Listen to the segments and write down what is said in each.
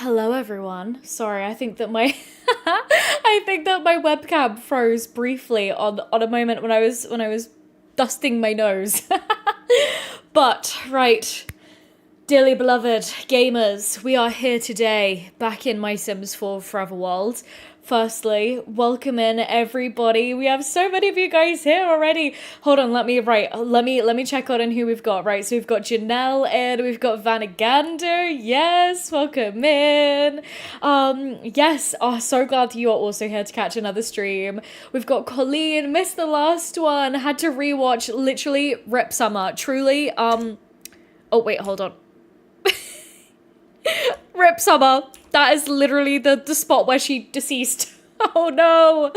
Hello everyone. Sorry, I think that my I think that my webcam froze briefly on a moment when I was dusting my nose. But right, dearly beloved gamers, we are here today, back in my Sims 4 Forever World. Firstly, welcome in everybody. We have so many of you guys here already. Hold on, let me check out on who we've got. Right, so we've got Janelle in, we've got Vanagander. Yes, welcome in. Yes, so glad you are also here to catch another stream. We've got Colleen, missed the last one, had to rewatch, literally rip summer. Truly, oh wait, hold on. Rip Summer. That is literally the spot where she deceased. Oh no.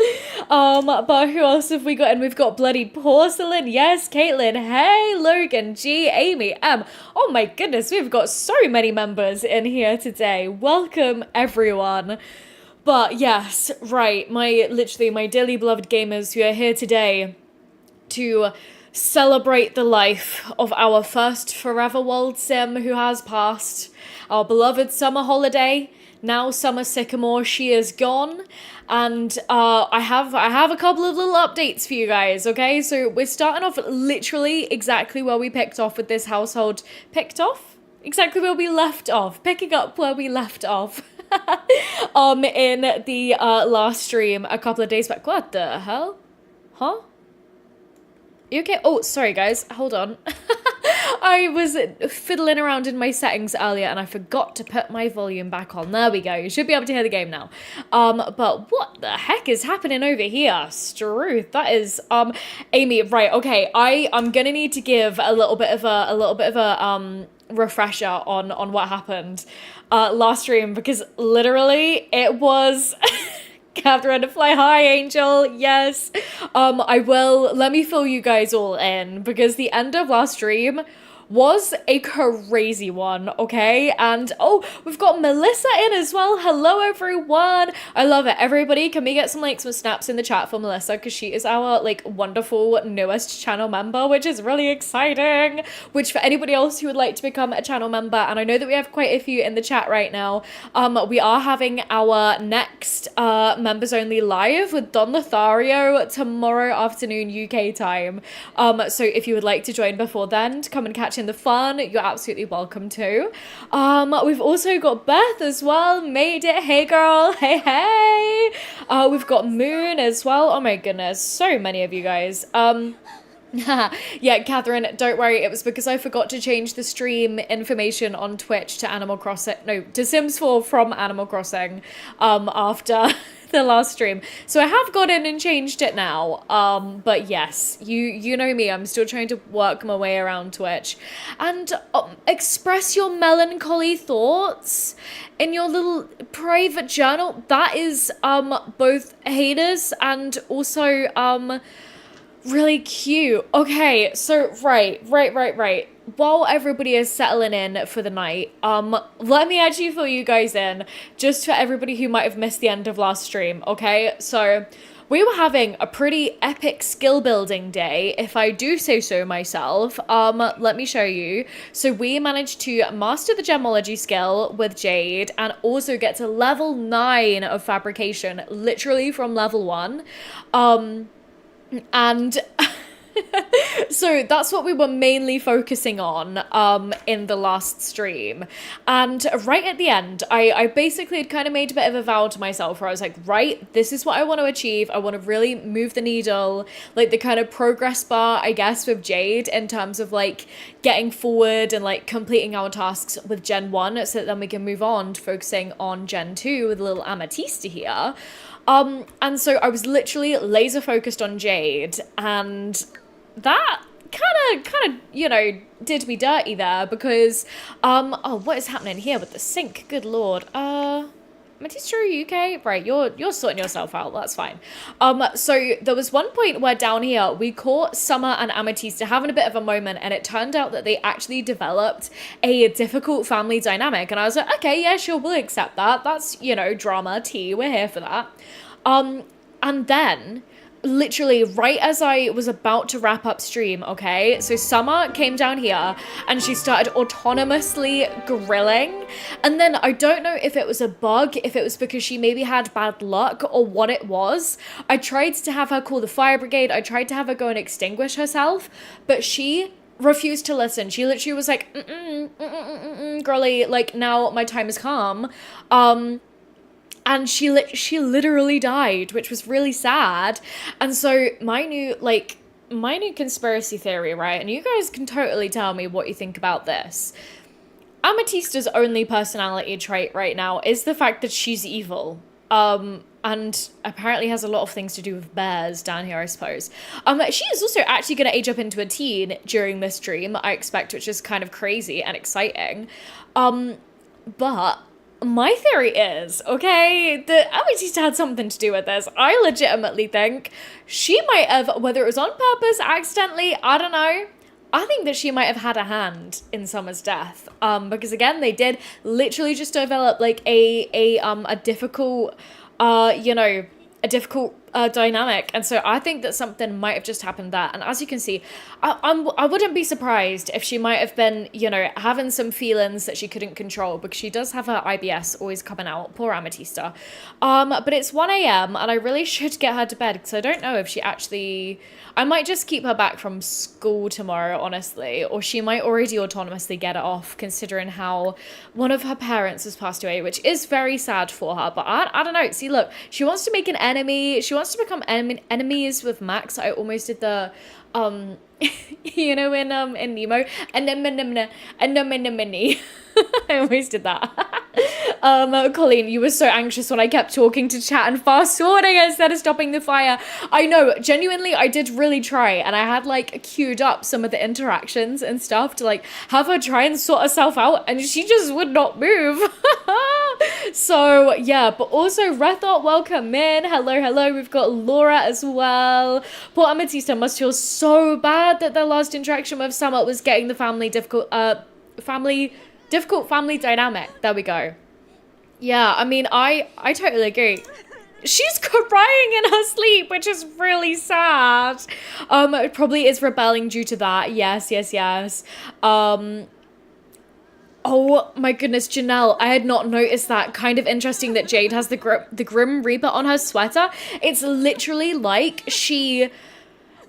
But who else have we got? And we've got Bloody Porcelain. Yes, Caitlin. Hey, Logan, G, Amy, M. Oh my goodness, we've got so many members in here today. Welcome everyone. But yes, right, my dearly beloved gamers who are here today to celebrate the life of our first Forever World Sim who has passed. Our beloved Summer Holiday, now Summer Sycamore, she is gone. And I have a couple of little updates for you guys, okay? So we're starting off literally exactly where we picked off with this household. Picked off? Exactly where we left off. Picking up where we left off. In the last stream a couple of days back. What the hell? Huh? You okay? Oh, sorry guys, hold on. I was fiddling around in my settings earlier and I forgot to put my volume back on. There we go. You should be able to hear the game now. But what the heck is happening over here? Struth. That is Amy, right, okay. I'm gonna need to give a little bit of a refresher on what happened last stream, because literally it was Catherine, fly high, Angel. Yes. I will. Let me fill you guys all in, because the end of last stream was a crazy one, okay? And oh, we've got Melissa in as well. Hello everyone. I love it. Everybody, can we get some snaps in the chat for Melissa, because she is our wonderful newest channel member, which is really exciting. Which for anybody else who would like to become a channel member, and I know that we have quite a few in the chat right now, we are having our next members only live with Don Lothario tomorrow afternoon UK time. So if you would like to join before then to come and catch in the fun, you're absolutely welcome to. We've also got Beth as well. Made it. Hey girl. Hey. We've got Moon as well. Oh my goodness, so many of you guys. Yeah, Catherine, don't worry, it was because I forgot to change the stream information on Twitch to to Sims 4 from Animal Crossing after the last stream. So I have got in and changed it now. But yes, you know me, I'm still trying to work my way around Twitch. And express your melancholy thoughts in your little private journal. That is both haters and also really cute. Okay, so right. While everybody is settling in for the night, let me actually fill you guys in, just for everybody who might have missed the end of last stream, okay? So, we were having a pretty epic skill building day, if I do say so myself. Let me show you. So we managed to master the gemology skill with Jade and also get to level 9 of fabrication, literally from level 1. And so that's what we were mainly focusing on in the last stream. And right at the end, I basically had kind of made a bit of a vow to myself where I was like, right, this is what I want to achieve. I want to really move the needle, the kind of progress bar, I guess, with Jade in terms of getting forward and completing our tasks with Gen 1 so that then we can move on to focusing on Gen 2 with little Amatista here. And so I was literally laser focused on Jade, and that kind of, did me dirty there, because, oh, what is happening here with the sink? Good lord. Amatista, are you okay? Right, you're sorting yourself out, that's fine. So there was one point where down here, we caught Summer and Amatista having a bit of a moment, and it turned out that they actually developed a difficult family dynamic, and I was like, okay, yeah, sure, we'll accept that. That's, drama, tea, we're here for that. And then literally right as I was about to wrap up stream, okay? So Summer came down here and she started autonomously grilling. And then I don't know if it was a bug, if it was because she maybe had bad luck or what it was. I tried to have her call the fire brigade. I tried to have her go and extinguish herself, but she refused to listen. She literally was like, girly, like now my time has come. And she literally died, which was really sad. And so my new conspiracy theory, right? And you guys can totally tell me what you think about this. Amatista's only personality trait right now is the fact that she's evil. And apparently has a lot of things to do with bears down here, I suppose. She is also actually going to age up into a teen during this stream, I expect, which is kind of crazy and exciting. But my theory is, okay, that Amatista had something to do with this. I legitimately think she might have, whether it was on purpose, accidentally, I don't know. I think that she might have had a hand in Summer's death. Because again, they did literally just develop like a difficult, dynamic. And so I think that something might have just happened there. And as you can see, I wouldn't be surprised if she might have been, having some feelings that she couldn't control, because she does have her IBS always coming out. Poor Amatista. But it's 1 a.m. and I really should get her to bed, because I don't know if she actually... I might just keep her back from school tomorrow, honestly, or she might already autonomously get it off, considering how one of her parents has passed away, which is very sad for her. But I don't know. See, look, she wants to make an enemy. She wants to become enemies with Max. I almost did the, in Nemo, and I always did that. Colleen, you were so anxious when I kept talking to chat and fast forwarding instead of stopping the fire. I know, genuinely, I did really try, and I had like queued up some of the interactions and stuff to like have her try and sort herself out, and she just would not move. So yeah, but also Rethot, welcome in. Hello. We've got Laura as well. Poor Amatista must feel so bad that their last interaction with Summer was getting the difficult family dynamic. There we go. Yeah, I mean, I totally agree. She's crying in her sleep, which is really sad. It probably is rebelling due to that. Yes. Oh my goodness, Janelle, I had not noticed that. Kind of interesting that Jade has the Grim Reaper on her sweater. It's literally like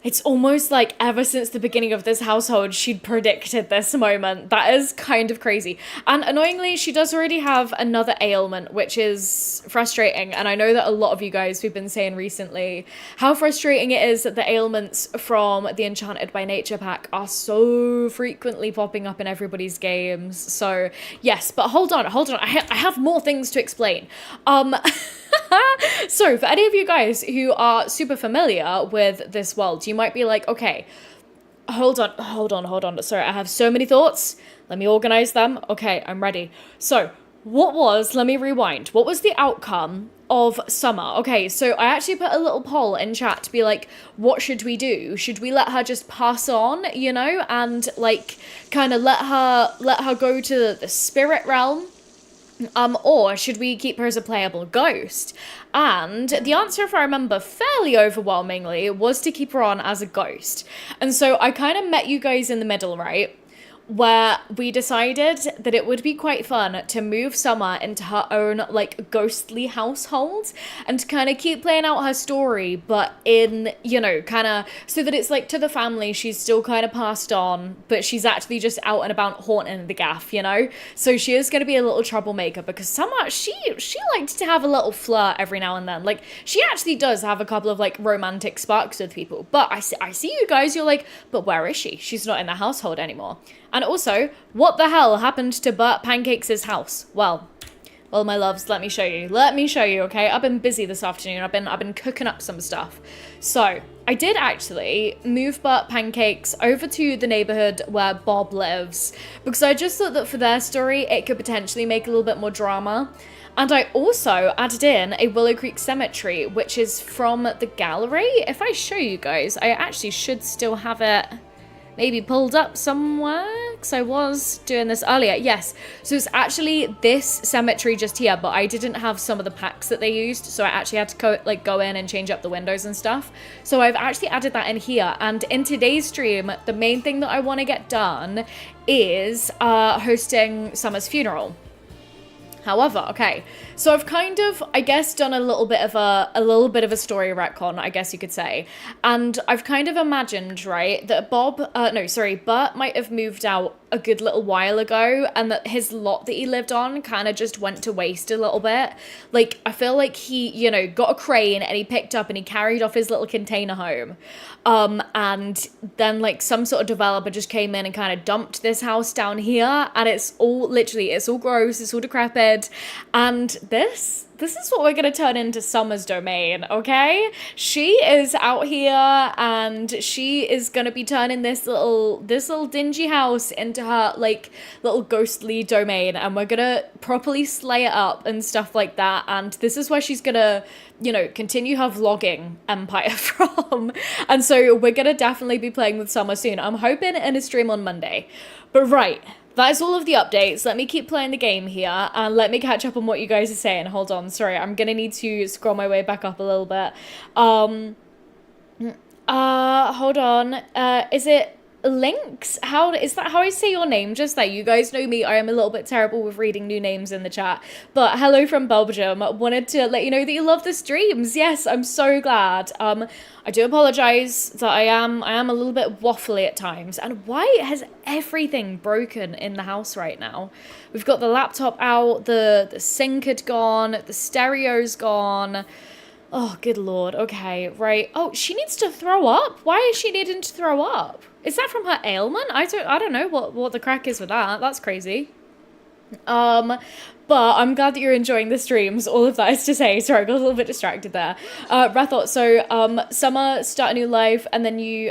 it's almost like ever since the beginning of this household, she'd predicted this moment. That is kind of crazy. And annoyingly, she does already have another ailment, which is frustrating. And I know that a lot of you guys, we've been saying recently how frustrating it is that the ailments from the Enchanted by Nature pack are so frequently popping up in everybody's games. So yes, but hold on. I have more things to explain. So for any of you guys who are super familiar with this world, you might be like, okay, hold on. Sorry, I have so many thoughts. Let me organize them. Okay, I'm ready. So let me rewind. What was the outcome of Summer? Okay, so I actually put a little poll in chat to be like, what should we do? Should we let her just pass on, and like kind of let her go to the spirit realm? Or should we keep her as a playable ghost? And the answer, if I remember fairly overwhelmingly, was to keep her on as a ghost. And so I kind of met you guys in the middle, right? Where we decided that it would be quite fun to move Summer into her own, like, ghostly household and to kind of keep playing out her story, but in, kind of, so that it's, like, to the family, she's still kind of passed on, but she's actually just out and about haunting the gaff, So she is going to be a little troublemaker, because Summer, she likes to have a little flirt every now and then. Like, she actually does have a couple of, like, romantic sparks with people, but I see you guys, you're like, but where is she? She's not in the household anymore. And also, what the hell happened to Burt Pancakes' house? Well, my loves, let me show you, okay? I've been busy this afternoon. I've been cooking up some stuff. So, I did actually move Burt Pancakes over to the neighborhood where Bob lives, because I just thought that for their story, it could potentially make a little bit more drama. And I also added in a Willow Creek Cemetery, which is from the gallery. If I show you guys, I actually should still have it maybe pulled up somewhere, because I was doing this earlier. Yes, so it's actually this cemetery just here, but I didn't have some of the packs that they used, so I actually had to go in and change up the windows and stuff. So I've actually added that in here, and in today's stream, the main thing that I want to get done is hosting Summer's funeral. However, okay, so I've kind of, I guess, done a little bit of a story retcon, I guess you could say, and I've kind of imagined, right, that Bert might have moved out a good little while ago, and that his lot that he lived on kind of just went to waste a little bit. Like, I feel like he, you know, got a crane and he picked up and he carried off his little container home. And then like some sort of developer just came in and kind of dumped this house down here, and it's all gross, it's all decrepit, and this is what we're gonna turn into Summer's domain, okay? She is out here and she is gonna be turning this little dingy house into her like little ghostly domain, and we're gonna properly slay it up and stuff like that, and this is where she's gonna, you know, continue her vlogging empire from. And so we're gonna definitely be playing with Summer soon. I'm hoping in a stream on Monday. But right, that is all of the updates. Let me keep playing the game here, and let me catch up on what you guys are saying. Hold on, sorry, I'm gonna need to scroll my way back up a little bit. Hold on. Is it Links? Is that how I say your name just there? You guys know me, I am a little bit terrible with reading new names in the chat. But hello from Belgium. Wanted to let you know that you love the streams. Yes, I'm so glad. I do apologize that I am a little bit waffly at times. And why has everything broken in the house right now? We've got the laptop out, the sink had gone, the stereo's gone. Oh, good lord. Okay, right. Oh, she needs to throw up? Why is she needing to throw up? Is that from her ailment? I don't know what the crack is with that. That's crazy. But I'm glad that you're enjoying the streams. All of that is to say. Sorry, I got a little bit distracted there. Rathot, so, Summer, start a new life, and then you,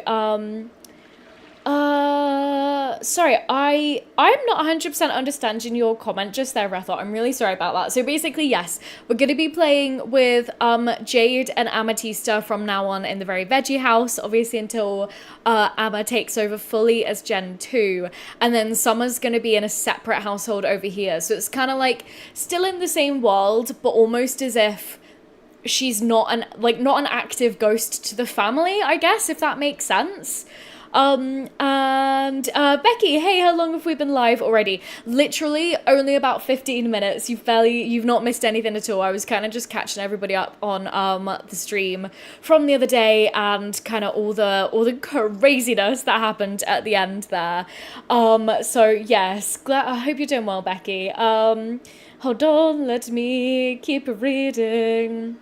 sorry, I'm not 100% understanding your comment just there, Rathot. I'm really sorry about that. So basically, yes, we're going to be playing with Jade and Amatista from now on in the very Veggie house, obviously until Amma takes over fully as Gen 2, and then Summer's going to be in a separate household over here. So it's kind of like still in the same world, but almost as if she's not an active ghost to the family, I guess, if that makes sense. Becky, hey, how long have we been live already? Literally only about 15 minutes. You've not missed anything at all. I was kind of just catching everybody up on the stream from the other day, and kind of all the craziness that happened at the end there. So yes, I hope you're doing well, Becky. Hold on, let me keep reading.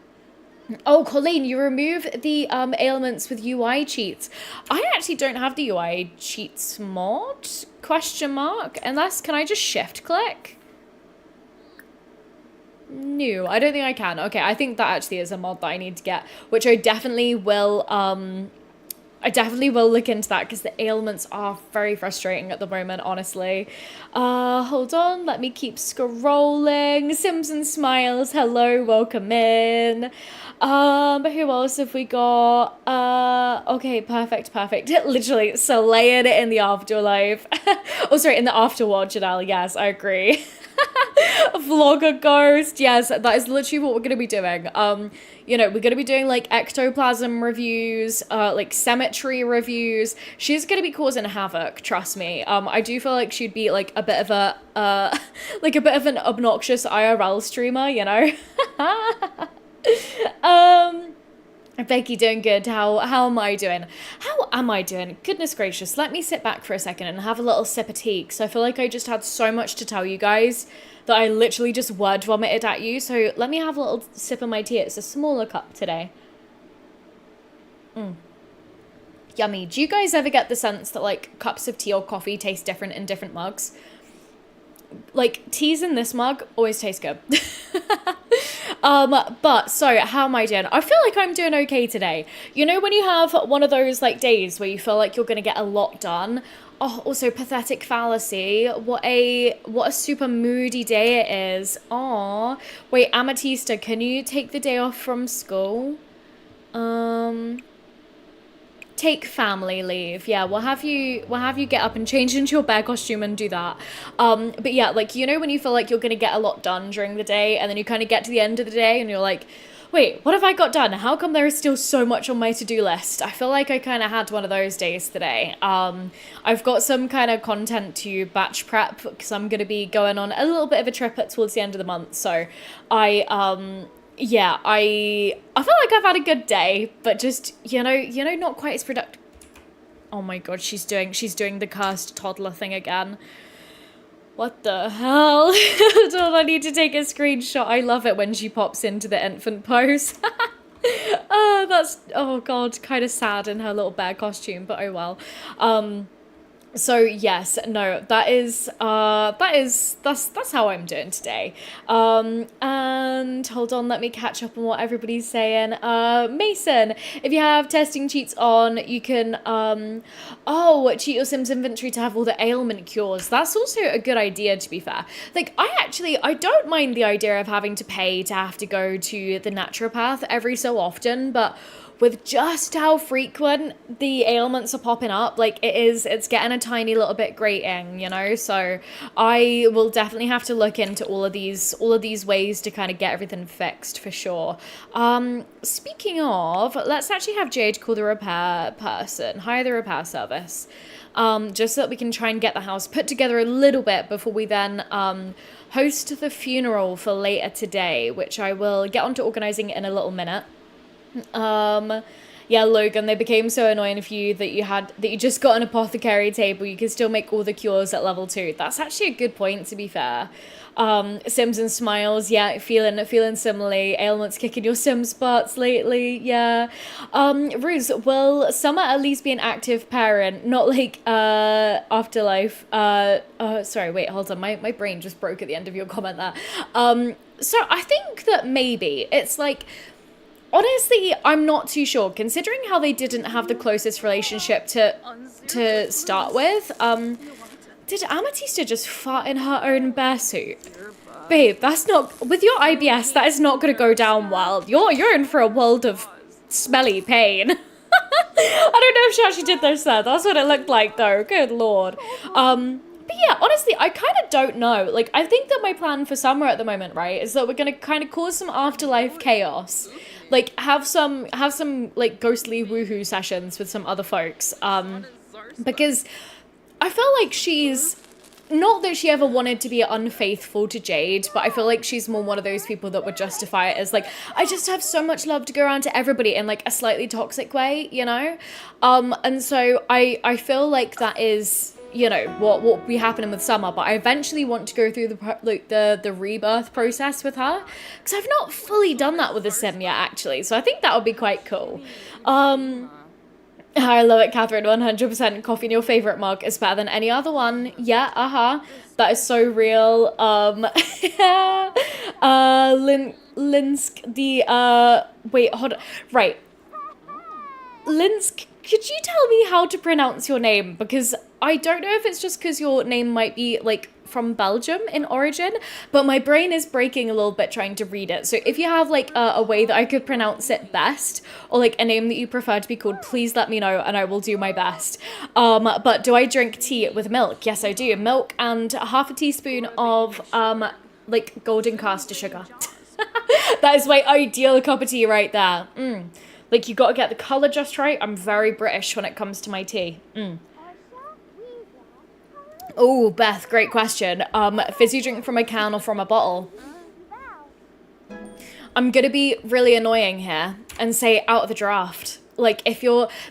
Oh, Colleen, you remove the ailments with UI cheats. I actually don't have the UI cheats mod, question mark, unless, can I just shift click? No, I don't think I can. Okay, I think that actually is a mod that I need to get, which I definitely will look into that, because the ailments are very frustrating at the moment, honestly. Hold on, let me keep scrolling. Simpson Smiles, hello, welcome in. Who else have we got? Okay, perfect. Literally slaying it in the afterlife. Oh, sorry, in the afterwatch, Janelle. Yes, I agree. Vlogger ghost. Yes, that is literally what we're going to be doing. You know, we're going to be doing like ectoplasm reviews, like cemetery reviews. She's going to be causing havoc, trust me. I do feel like she'd be like a bit of a, like a bit of an obnoxious IRL streamer, you know? Becky, doing good. How am I doing? How am I doing? Goodness gracious, let me sit back for a second and have a little sip of tea, because I feel like I just had so much to tell you guys that I literally just word vomited at you. So let me have a little sip of my tea. It's a smaller cup today. Yummy. Do you guys ever get the sense that like cups of tea or coffee taste different in different mugs? Like, teas in this mug always taste good. But so how am I doing? I feel like I'm doing okay today. You know when you have one of those like days where you feel like you're gonna get a lot done? Oh, also pathetic fallacy. What a super moody day it is. Aw. Wait, Amatista, can you take the day off from school? take family leave. Yeah, we'll have you get up and change into your bear costume and do that. But yeah, like, you know when you feel like you're gonna get a lot done during the day, and then you kind of get to the end of the day and you're like, wait, what have I got done? How come there is still so much on my to-do list? I feel like I kind of had one of those days today. I've got some kind of content to batch prep because I'm going to be going on a little bit of a trip towards the end of the month. So yeah, I feel like I've had a good day, but just, not quite as productive. Oh my God, she's doing the cursed toddler thing again. What the hell? Don't I need to take a screenshot? I love it when she pops into the infant pose. Oh God, kind of sad in her little bear costume, but oh well. So yes, no, that's how I'm doing today. And hold on, let me catch up on what everybody's saying. Mason, if you have testing cheats on, you can cheat your Sims inventory to have all the ailment cures. That's also a good idea, to be fair. Like, I don't mind the idea of having to pay to have to go to the naturopath every so often, but with just how frequent the ailments are popping up, like, it's getting a tiny little bit grating, so I will definitely have to look into all of these ways to kind of get everything fixed for sure. Speaking of, let's actually have Jade call the repair person, hire the repair service, just so that we can try and get the house put together a little bit before we then host the funeral for later today, which I will get onto organizing in a little minute. Yeah, Logan, they became so annoying for you that you just got an apothecary table. You can still make all the cures at level 2. That's actually a good point, to be fair. Sims and Smiles, yeah, feeling similarly. Ailments kicking your Sims butts lately, yeah. Ruse, will Summer at least be an active parent, not like Afterlife? Sorry, wait, hold on, my brain just broke at the end of your comment there. So I think that maybe it's like, honestly, I'm not too sure, considering how they didn't have the closest relationship to start with. Did Amatista just fart in her own bear suit? Babe, that's not, with your IBS, that is not going to go down well. You're in for a world of smelly pain. I don't know if she actually did this there. That's what it looked like, though. Good lord. But yeah, honestly, I kind of don't know. Like, I think that my plan for summer at the moment, right, is that we're going to kind of cause some afterlife chaos. Like, have some like ghostly woohoo sessions with some other folks. Because I feel like she's, not that she ever wanted to be unfaithful to Jade, but I feel like she's more one of those people that would justify it as like, I just have so much love to go around to everybody in like a slightly toxic way, and so I feel like that is, what will be happening with Summer, but I eventually want to go through the rebirth process with her, because I've not fully done that with a Sim yet, actually, so I think that would be quite cool. I love it, Catherine, 100%. Coffee in your favourite mug is better than any other one. Yeah, that is so real. Linsk, wait, hold on, right. Linsk, could you tell me how to pronounce your name? Because I don't know if it's just because your name might be, like, from Belgium in origin, but my brain is breaking a little bit trying to read it. So if you have, like, a way that I could pronounce it best, or, like, a name that you prefer to be called, please let me know, and I will do my best. But do I drink tea with milk? Yes, I do. Milk and half a teaspoon of, like, golden caster sugar. That is my ideal cup of tea right there. Like, you gotta get the colour just right. I'm very British when it comes to my tea. Oh, Beth, great question. Fizzy drink from a can or from a bottle? I'm gonna be really annoying here and say out of the draft. Like,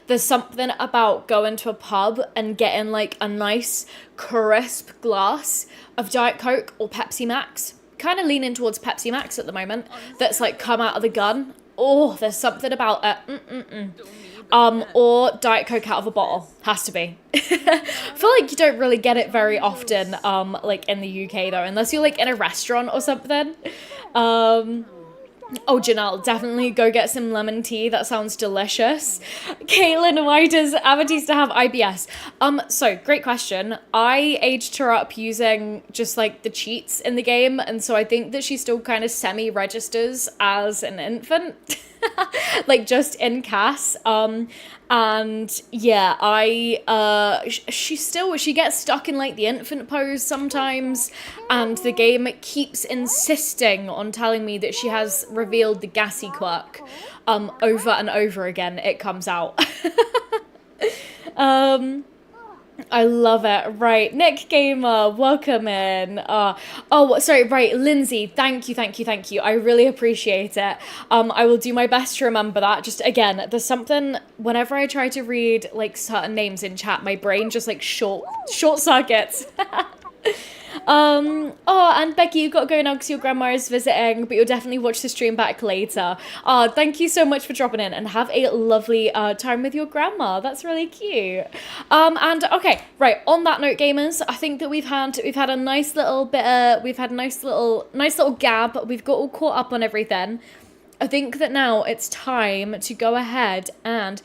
there's something about going to a pub and getting, like, a nice, crisp glass of Diet Coke or Pepsi Max. Kind of leaning towards Pepsi Max at the moment. That's, like, come out of the gun. Oh, there's something about it. Or Diet Coke out of a bottle. Has to be. I feel like you don't really get it very often, like, in the UK, though, unless you're, like, in a restaurant or something. Oh, Janelle, definitely go get some lemon tea. That sounds delicious. Caitlin, why does Amatista have IBS? So, great question. I aged her up using just, like, the cheats in the game, and so I think that she still kind of semi-registers as an infant. like just in Cass. And yeah, she gets stuck in like the infant pose sometimes, and the game keeps insisting on telling me that she has revealed the gassy quirk. Over and over again it comes out. I love it. Right, Nick Gamer, welcome in. Oh, sorry, right, Lindsay, thank you. I really appreciate it. I will do my best to remember that. Just, again, there's something, whenever I try to read, like, certain names in chat, my brain just, like, short circuits. Oh, and Becky, you got to go now because your grandma is visiting, but you'll definitely watch the stream back later. Thank you so much for dropping in, and have a lovely time with your grandma. That's really cute. And okay, right, on that note, gamers, I think that we've had a nice little bit nice little gab. We've got all caught up on everything. I think that now it's time to go ahead and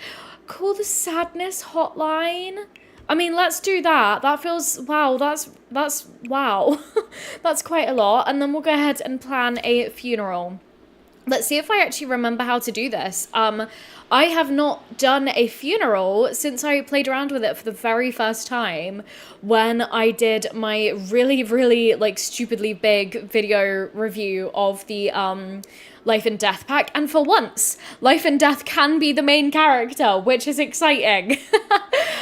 call the sadness hotline. I mean, let's do that. That feels, wow, that's wow. That's quite a lot. And then we'll go ahead and plan a funeral. Let's see if I actually remember how to do this. I have not done a funeral since I played around with it for the very first time when I did my really, really, like, stupidly big video review of the, Life and Death pack, and for once, Life and Death can be the main character, which is exciting.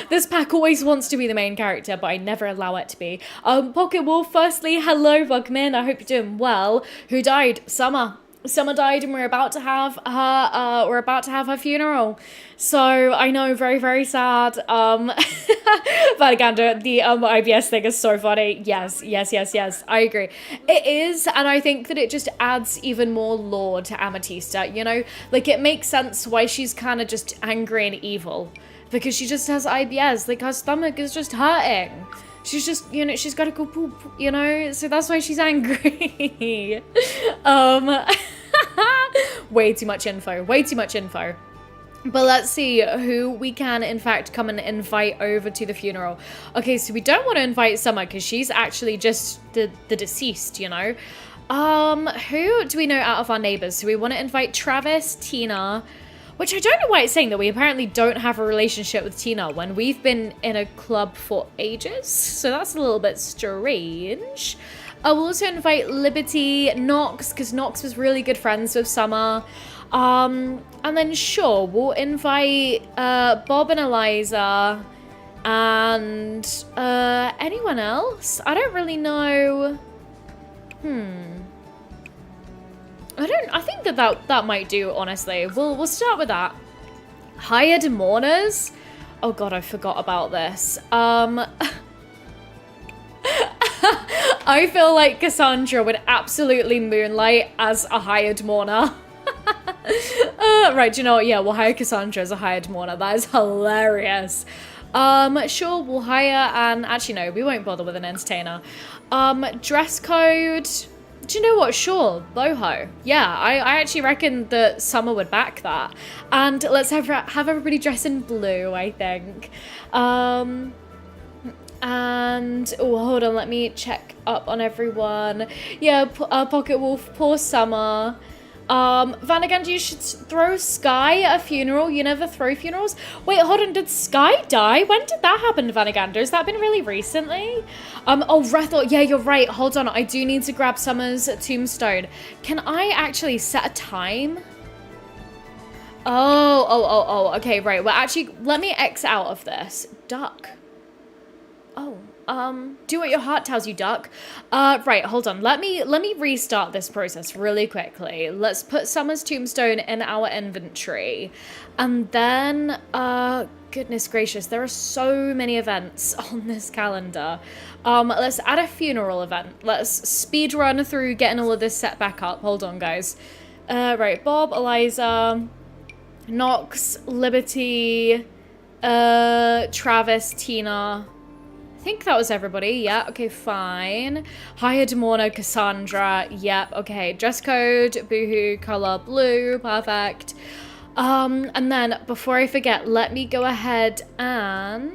This pack always wants to be the main character, but I never allow it to be. Pocket Wolf, firstly, hello, Bugman, I hope you're doing well. Who died? Summer. Summer died, and we're about to have her funeral. So I know, very, very sad. Vanagander, the IBS thing is so funny. Yes, I agree. It is, and I think that it just adds even more lore to Amatista, you know? Like, it makes sense why she's kind of just angry and evil. Because she just has IBS, like, her stomach is just hurting. She's just, you know, she's got to go poop, you know? So that's why she's angry. Way too much info. But let's see who we can, in fact, come and invite over to the funeral. Okay, so we don't want to invite Summer because she's actually just the deceased, you know? Who do we know out of our neighbors? So we want to invite Travis, Tina, which I don't know why it's saying that we apparently don't have a relationship with Tina when we've been in a club for ages. So that's a little bit strange. We'll also invite Liberty, Nox, because Nox was really good friends with Summer. And then sure, we'll invite Bob and Eliza and anyone else? I don't really know. I think that might do, honestly. We'll start with that. Hired mourners? Oh god, I forgot about this. I feel like Cassandra would absolutely moonlight as a hired mourner. Right, you know what? Yeah, we'll hire Cassandra as a hired mourner. That is hilarious. Sure, we'll hire and actually no, we won't bother with an entertainer. Dress code. Do you know what? Sure, boho. Yeah, I actually reckon that Summer would back that. And let's have everybody dress in blue, I think. And oh, hold on, let me check up on everyone. Yeah, Pocket Wolf, poor Summer. Vanagand, you should throw Sky a funeral. You never throw funerals. Wait, hold on, did Sky die? When did that happen, Vanagander? Has that been really recently? Oh, Rethel, yeah, you're right. Hold on, I do need to grab Summer's tombstone. Can I actually set a time? Oh, okay, right. Well, actually, let me X out of this. Duck. Oh, do what your heart tells you, Duck. Right, hold on. Let me restart this process really quickly. Let's put Summer's tombstone in our inventory. And then, goodness gracious, there are so many events on this calendar. Let's add a funeral event. Let's speed run through getting all of this set back up. Hold on, guys. Right, Bob, Eliza, Nox, Liberty, Travis, Tina. I think that was everybody. Yeah, okay, fine. Hired mourner, Cassandra. Yep, okay. Dress code, boohoo, color blue. Perfect. And then before I forget, let me go ahead and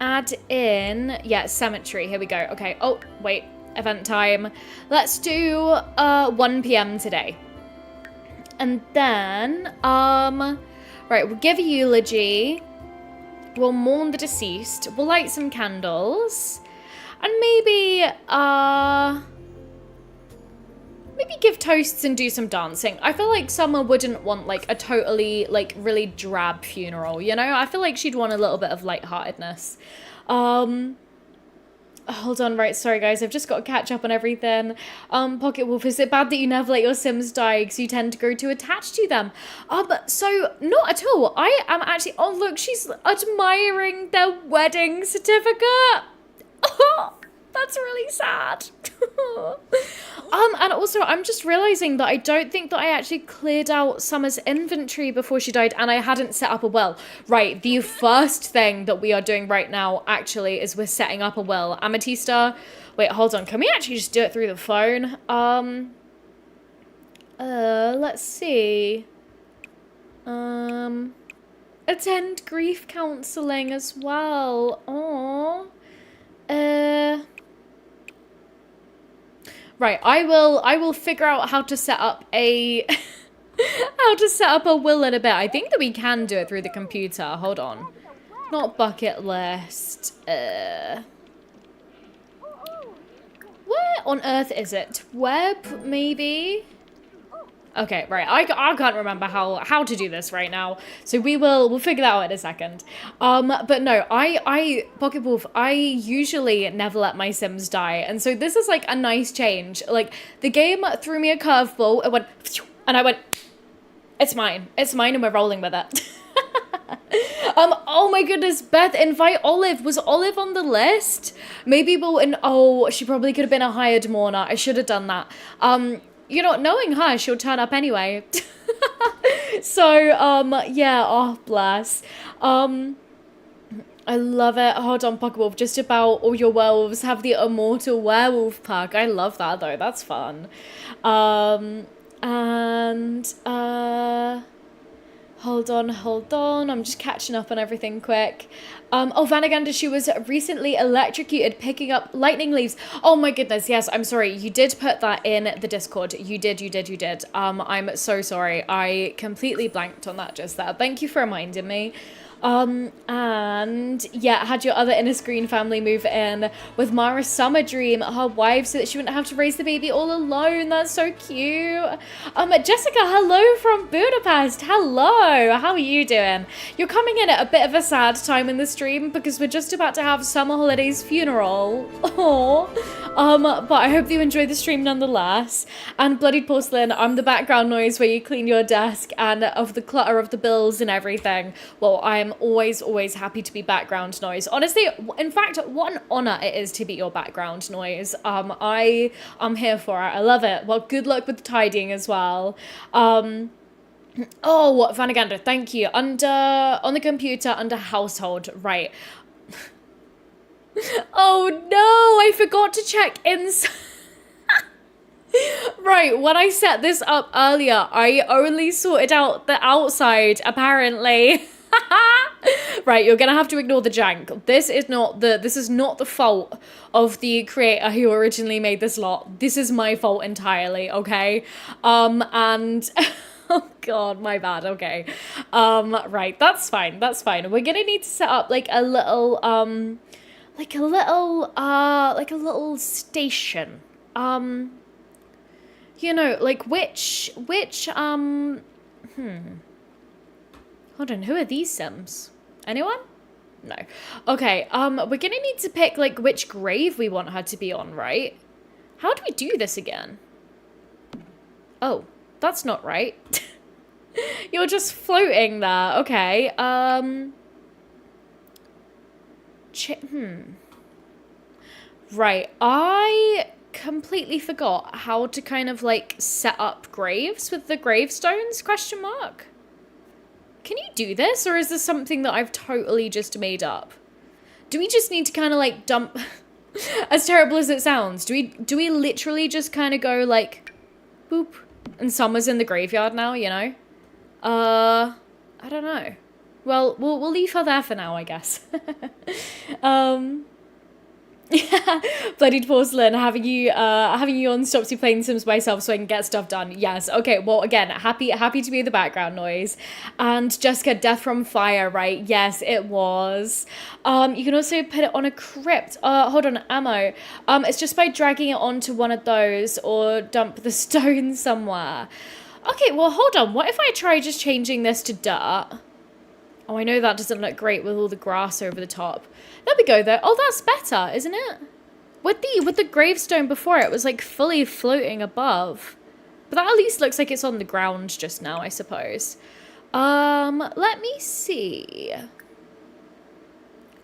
add in, yeah, cemetery. Here we go. Okay. Oh, wait. Event time. Let's do 1 p.m. today. And then, right, we'll give a eulogy. We'll mourn the deceased. We'll light some candles. And maybe give toasts and do some dancing. I feel like Summer wouldn't want like a totally like really drab funeral, you know? I feel like she'd want a little bit of lightheartedness. Hold on, right, sorry guys, I've just got to catch up on everything. Pocket Wolf, is it bad that you never let your Sims die because you tend to grow too attached to them? So, not at all. I am actually, oh look, she's admiring their wedding certificate. Oh, that's really sad. And also, I'm just realizing that I don't think that I actually cleared out Summer's inventory before she died, and I hadn't set up a well. Right, the first thing that we are doing right now, actually, is we're setting up a well. Amatista, wait, hold on, can we actually just do it through the phone? Let's see. Attend grief counseling as well. Aww. Right, I will figure out how to set up a will in a bit. I think that we can do it through the computer. Hold on. Not bucket list. Where on earth is it? Web, maybe? Okay, right. I can't remember how to do this right now. So we'll figure that out in a second. But no, Pocket Wolf, I usually never let my Sims die. And so this is like a nice change. Like the game threw me a curveball. It went, and I went, it's mine. It's mine and we're rolling with it. Oh my goodness, Beth, invite Olive. Was Olive on the list? Maybe oh, she probably could have been a hired mourner. I should have done that. You know, knowing her, she'll turn up anyway. So, yeah, oh, bless. I love it. Hold on, Pocket Wolf, just about all your werewolves have the immortal werewolf pack. I love that, though. That's fun. Hold on. I'm just catching up on everything quick. Oh, Vanagander, she was recently electrocuted picking up lightning leaves. Oh my goodness, yes, I'm sorry. You did put that in the Discord. You did. I'm so sorry. I completely blanked on that just there. Thank you for reminding me. And yeah, had your other inner screen family move in with Mara's summer dream, her wife, so that she wouldn't have to raise the baby all alone. That's so cute. Jessica, hello from Budapest. Hello, how are you doing? You're coming in at a bit of a sad time in the stream because we're just about to have Summer Holiday's funeral. Oh, but I hope you enjoy the stream nonetheless. And Bloodied Porcelain, I'm the background noise where you clean your desk and of the clutter of the bills and everything. Well, I am always happy to be background noise. Honestly, in fact, what an honor it is to be your background noise. I'm here for it. I love it. Well, good luck with the tidying as well. Oh, Vanagander, thank you. On the computer, under household, right. Oh no, I forgot to check inside. Right, when I set this up earlier, I only sorted out the outside, apparently. Right, you're gonna have to ignore the jank. This is not the fault of the creator who originally made this lot. This is my fault entirely, okay? And oh god, my bad, okay. Right, that's fine. We're gonna need to set up like a little station. You know, like which Hold on, who are these Sims? Anyone? No. Okay, we're gonna need to pick, like, which grave we want her to be on, right? How do we do this again? Oh, that's not right. You're just floating there. Okay, Right, I completely forgot how to kind of, like, set up graves with the gravestones, question mark? Can you do this, or is this something that I've totally just made up? Do we just need to kind of like dump, as terrible as it sounds, do we literally just kind of go like, boop, and Summer's in the graveyard now, you know? I don't know. Well, we'll leave her there for now, I guess. Yeah, Bloodied porcelain, having you on Stopsy playing Sims by myself so I can get stuff done. Yes. Okay. Well, again, happy to be the background noise. And Jessica, death from fire, right? Yes, it was. You can also put it on a crypt. Hold on, ammo. It's just by dragging it onto one of those or dump the stone somewhere. Okay. Well, hold on. What if I try just changing this to dirt? Oh, I know that doesn't look great with all the grass over the top. There we go, though. Oh, that's better, isn't it? With the gravestone before, it was like fully floating above. But that at least looks like it's on the ground just now, I suppose. Let me see.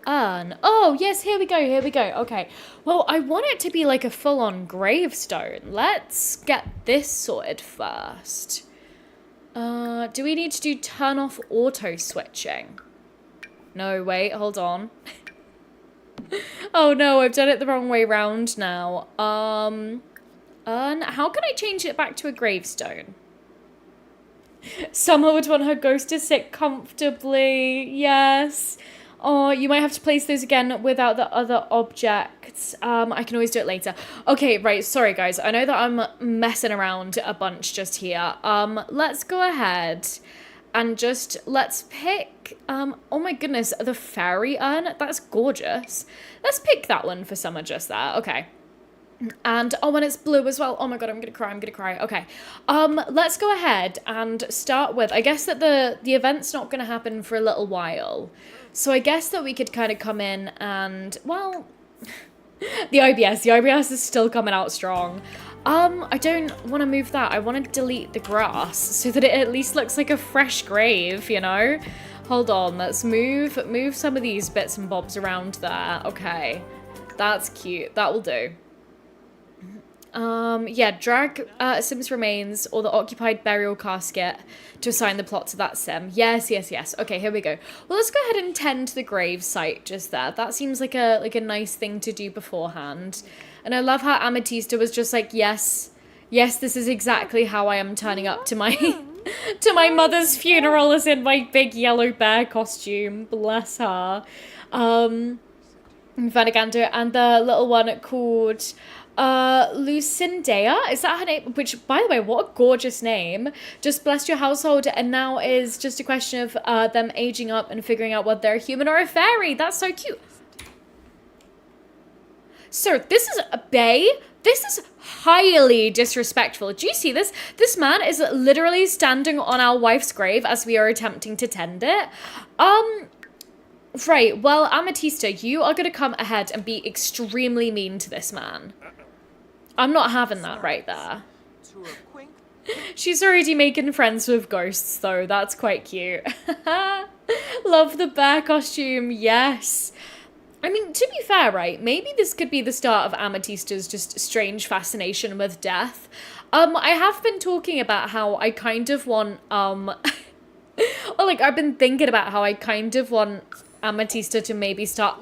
Urn. Oh, yes, here we go, Okay. Well, I want it to be like a full-on gravestone. Let's get this sorted first. Do we need to do turn off auto switching? No, wait, hold on. Oh no, I've done it the wrong way round now. How can I change it back to a gravestone? Summer would want her ghost to sit comfortably. Yes. Oh, you might have to place those again without the other objects. I can always do it later. Okay, right. Sorry, guys. I know that I'm messing around a bunch just here. Let's go ahead and just let's pick. Oh my goodness, the fairy urn. That's gorgeous. Let's pick that one for Summer just there. Okay. And, oh, and it's blue as well. Oh my god, I'm gonna cry. Okay. Let's go ahead and start with, I guess that the event's not gonna happen for a little while. So I guess that we could kind of come in and, well, the IBS is still coming out strong. I don't want to move that. I want to delete the grass so that it at least looks like a fresh grave, you know? Hold on, let's move some of these bits and bobs around there. Okay, that's cute. That will do. Yeah, drag Sim's remains or the occupied burial casket to assign the plot to that Sim. Yes. Okay, here we go. Well, let's go ahead and tend to the grave site just there. That seems like a nice thing to do beforehand. And I love how Amatista was just like, yes, this is exactly how I am turning up to my to my mother's funeral, as in my big yellow bear costume. Bless her. Vanaganto and the little one called Lilsimsie, is that her name? Which, by the way, what a gorgeous name. Just blessed your household, and now is just a question of them aging up and figuring out whether they're a human or a fairy. That's so cute. Sir, this is a bae. This is highly disrespectful. Do you see this? This man is literally standing on our wife's grave as we are attempting to tend it. Right, well, Amatista, you are going to come ahead and be extremely mean to this man. I'm not having that right there. She's already making friends with ghosts, though. That's quite cute. Love the bear costume, yes. I mean, to be fair, right, maybe this could be the start of Amatista's just strange fascination with death. I have been talking about how I kind of want, or like, I've been thinking about how I kind of want Amatista to maybe start...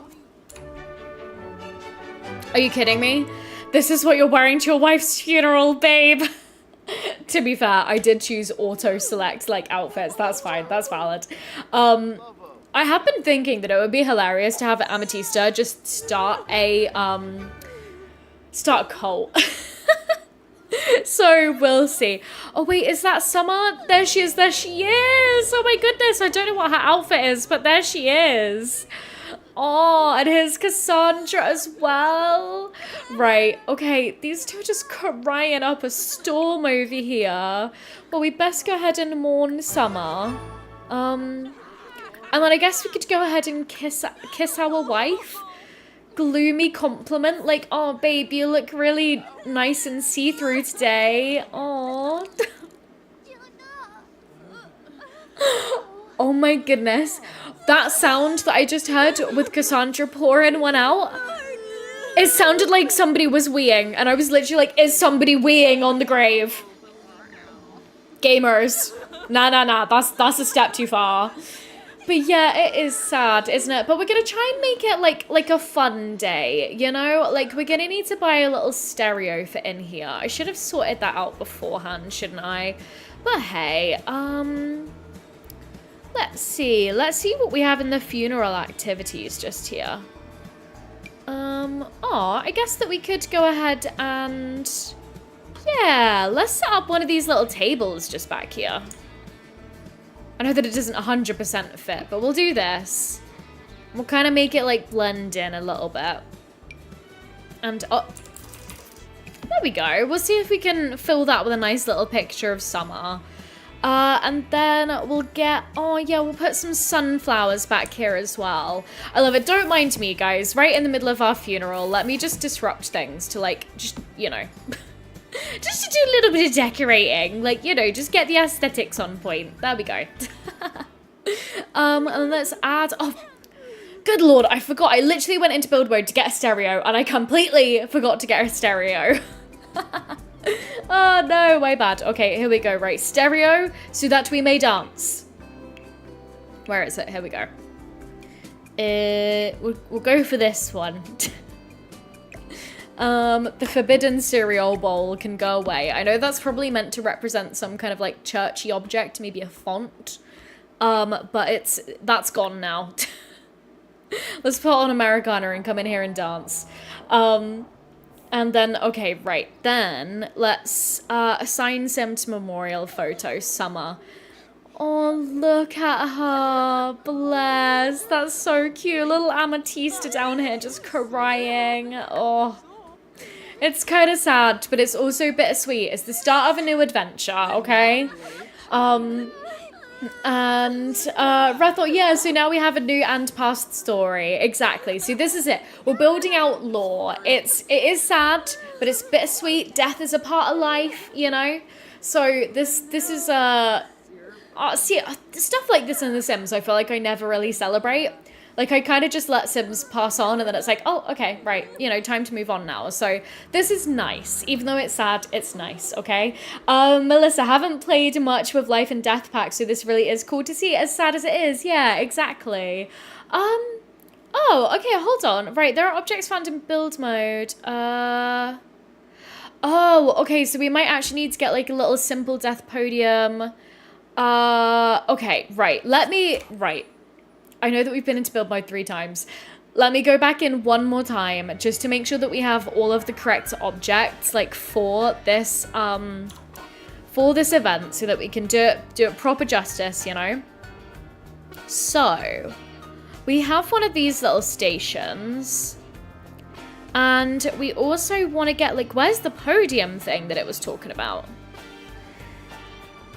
Are you kidding me? This is what you're wearing to your wife's funeral, babe. To be fair, I did choose auto-select, like, outfits. That's fine. That's valid. I have been thinking that it would be hilarious to have Amatista just start a cult. So we'll see. Oh wait, is that Summer? There she is. Oh my goodness, I don't know what her outfit is, but there she is. Oh, and here's Cassandra as well. Right, okay, these two are just crying up a storm over here. Well, we best go ahead and mourn Summer. And then I guess we could go ahead and kiss our wife. Gloomy compliment, like, oh babe, you look really nice and see-through today. Aww. Oh my goodness. That sound that I just heard with Cassandra pouring one out, it sounded like somebody was weeing, and I was literally like, is somebody weeing on the grave? Gamers. Nah, that's a step too far. But yeah, it is sad, isn't it? But we're gonna try and make it like a fun day, you know? Like, we're gonna need to buy a little stereo for in here. I should have sorted that out beforehand, shouldn't I? But hey, let's see what we have in the funeral activities just here. I guess that we could go ahead and, yeah, let's set up one of these little tables just back here. I know that it doesn't 100% fit, but we'll do this. We'll kind of make it like blend in a little bit. And, oh, there we go. We'll see if we can fill that with a nice little picture of summer. And then we'll get, oh yeah, we'll put some sunflowers back here as well. I love it. Don't mind me, guys. Right in the middle of our funeral, let me just disrupt things to like, just, you know, just to do a little bit of decorating. Like, you know, just get the aesthetics on point. There we go. And let's add, oh, good lord, I forgot. I literally went into build mode to get a stereo and I completely forgot to get a stereo. Oh no, my bad. Okay, here we go. Right, stereo so that we may dance. Where is it? Here we go. We'll go for this one. The forbidden cereal bowl can go away. I know that's probably meant to represent some kind of like churchy object, maybe a font. But that's gone now. Let's put on Americana and come in here and dance. And then, okay, right, then let's assign Sim to memorial photo, Summer. Oh, look at her, bless, that's so cute. Little Amatista down here just crying. Oh, it's kind of sad, but it's also bittersweet. It's the start of a new adventure, okay? And Red thought, yeah, so now we have a new and past story. Exactly. So this is it. We're building out lore. It is sad, but it's bittersweet. Death is a part of life, you know. So this is see, stuff like this in The Sims, I feel like I never really celebrate. Like, I kind of just let Sims pass on, and then it's like, oh, okay, right, you know, time to move on now. So this is nice. Even though it's sad, it's nice, okay? Melissa, haven't played much with Life and Death Pack, so this really is cool to see, as sad as it is. Yeah, exactly. Oh, okay, hold on. Right, there are objects found in build mode. Oh, okay, so we might actually need to get, like, a little simple death podium. Okay, right, right. I know that we've been into build mode 3 times. Let me go back in one more time just to make sure that we have all of the correct objects, like, for this event, so that we can do it proper justice, you know? So, we have one of these little stations. And we also want to get, like, where's the podium thing that it was talking about?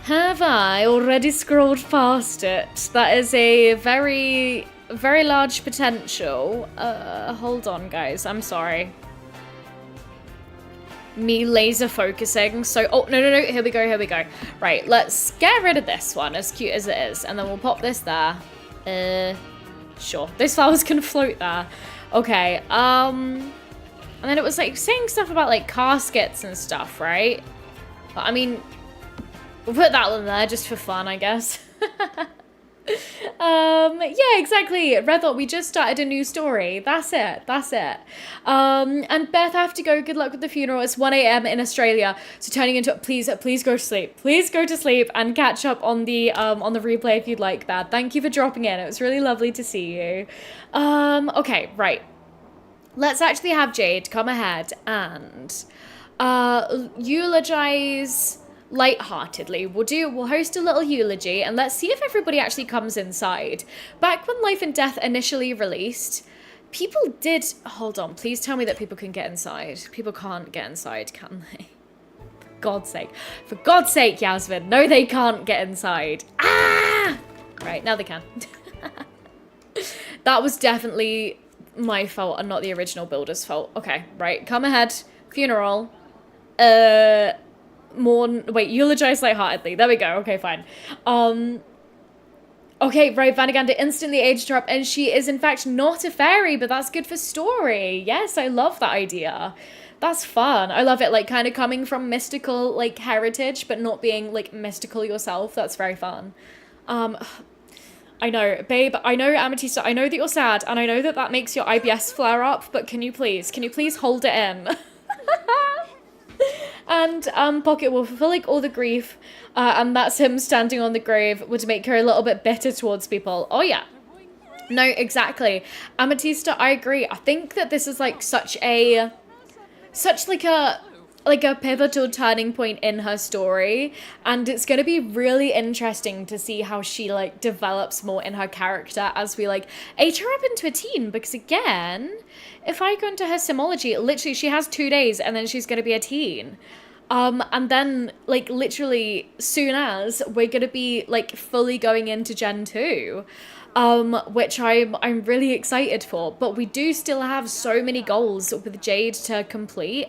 Have I already scrolled past it? That is a very, very large potential. Hold on, guys. I'm sorry. Me laser focusing. So, oh, no. Here we go. Right, let's get rid of this one, as cute as it is. And then we'll pop this there. Sure. Those flowers can float there. Okay, and then it was, like, saying stuff about, like, caskets and stuff, right? But, I mean, we'll put that one there just for fun, I guess. Yeah, exactly. Red thought we just started a new story. That's it. And Beth, I have to go. Good luck with the funeral. It's 1 a.m. in Australia. So turning into, please go to sleep. Please go to sleep and catch up on the replay if you'd like that. Thank you for dropping in. It was really lovely to see you. Okay, right. Let's actually have Jade come ahead and eulogize lightheartedly. We'll host a little eulogy and let's see if everybody actually comes inside. Back when Life and Death initially released, people did, hold on, please tell me that people can get inside. People can't get inside, can they? For God's sake, Yasmin, no, they can't get inside. Ah! Right, now they can. That was definitely my fault and not the original builder's fault. Okay, right, come ahead. Funeral. Eulogize lightheartedly. There we go. Okay, fine. Okay, right, Vanagander instantly aged her up, and she is in fact not a fairy, but that's good for story. Yes, I love that idea. That's fun. I love it, like, kind of coming from mystical, like, heritage, but not being, like, mystical yourself. That's very fun. I know, babe, I know, Amatista, I know that you're sad, and I know that that makes your IBS flare up, but can you please hold it in? And Pocket will fulfill, like, all the grief, and that's him standing on the grave would make her a little bit bitter towards people. Oh yeah, No, exactly. Amatista, I agree. I think that this is like such like a pivotal turning point in her story, and it's going to be really interesting to see how she like develops more in her character as we like age her up into a teen, because again, if I go into her simology, literally she has 2 days and then she's going to be a teen. And then like literally soon as we're going to be like fully going into Gen 2, which I'm really excited for. But we do still have so many goals with Jade to complete.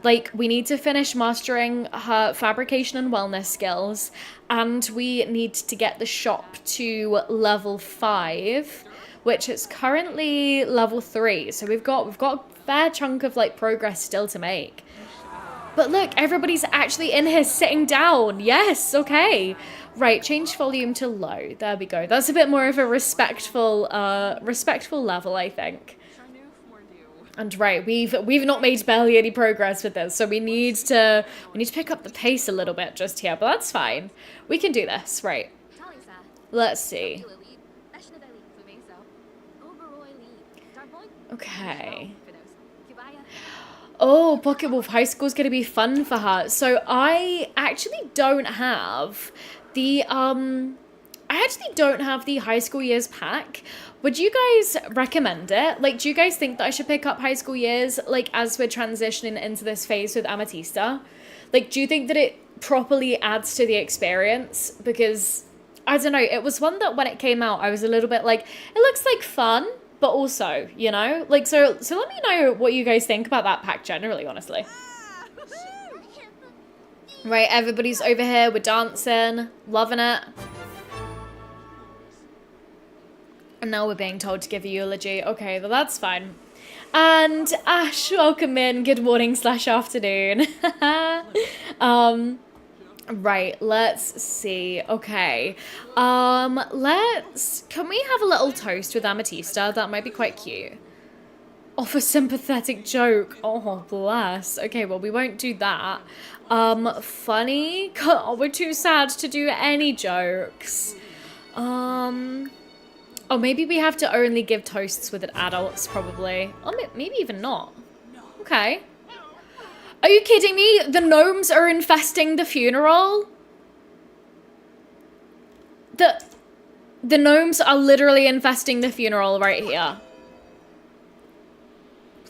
Like, we need to finish mastering her fabrication and wellness skills, and we need to get the shop to level 5, which is currently level 3. So we've got a fair chunk of like progress still to make. But look, everybody's actually in here sitting down. Yes, okay. Right, change volume to low. There we go. That's a bit more of a respectful level, I think. And right, we've not made barely any progress with this, so we need to pick up the pace a little bit just here, but that's fine. We can do this, right? Let's see. Okay. Oh, Pocket Wolf High School is going to be fun for her. So I actually don't have the high school years pack. Would you guys recommend it? Like, do you guys think that I should pick up high school years, like, as we're transitioning into this phase with Amatista? Like, do you think that it properly adds to the experience? Because, I don't know, it was one that when it came out, I was a little bit like, it looks like fun, but also, you know? Like, so let me know what you guys think about that pack generally, honestly. Right, everybody's over here, we're dancing, loving it. And now we're being told to give a eulogy. Okay, well that's fine. And Ash, welcome in. Good morning / afternoon. Right, let's see. Okay. Can we have a little toast with Amatista? That might be quite cute. Off a sympathetic joke. Oh, bless. Okay, well, we won't do that. Funny? Oh, we're too sad to do any jokes. Oh, maybe we have to only give toasts with adults, probably. Or maybe even not. Okay. Are you kidding me? The gnomes are infesting the funeral? The gnomes are literally infesting the funeral right here.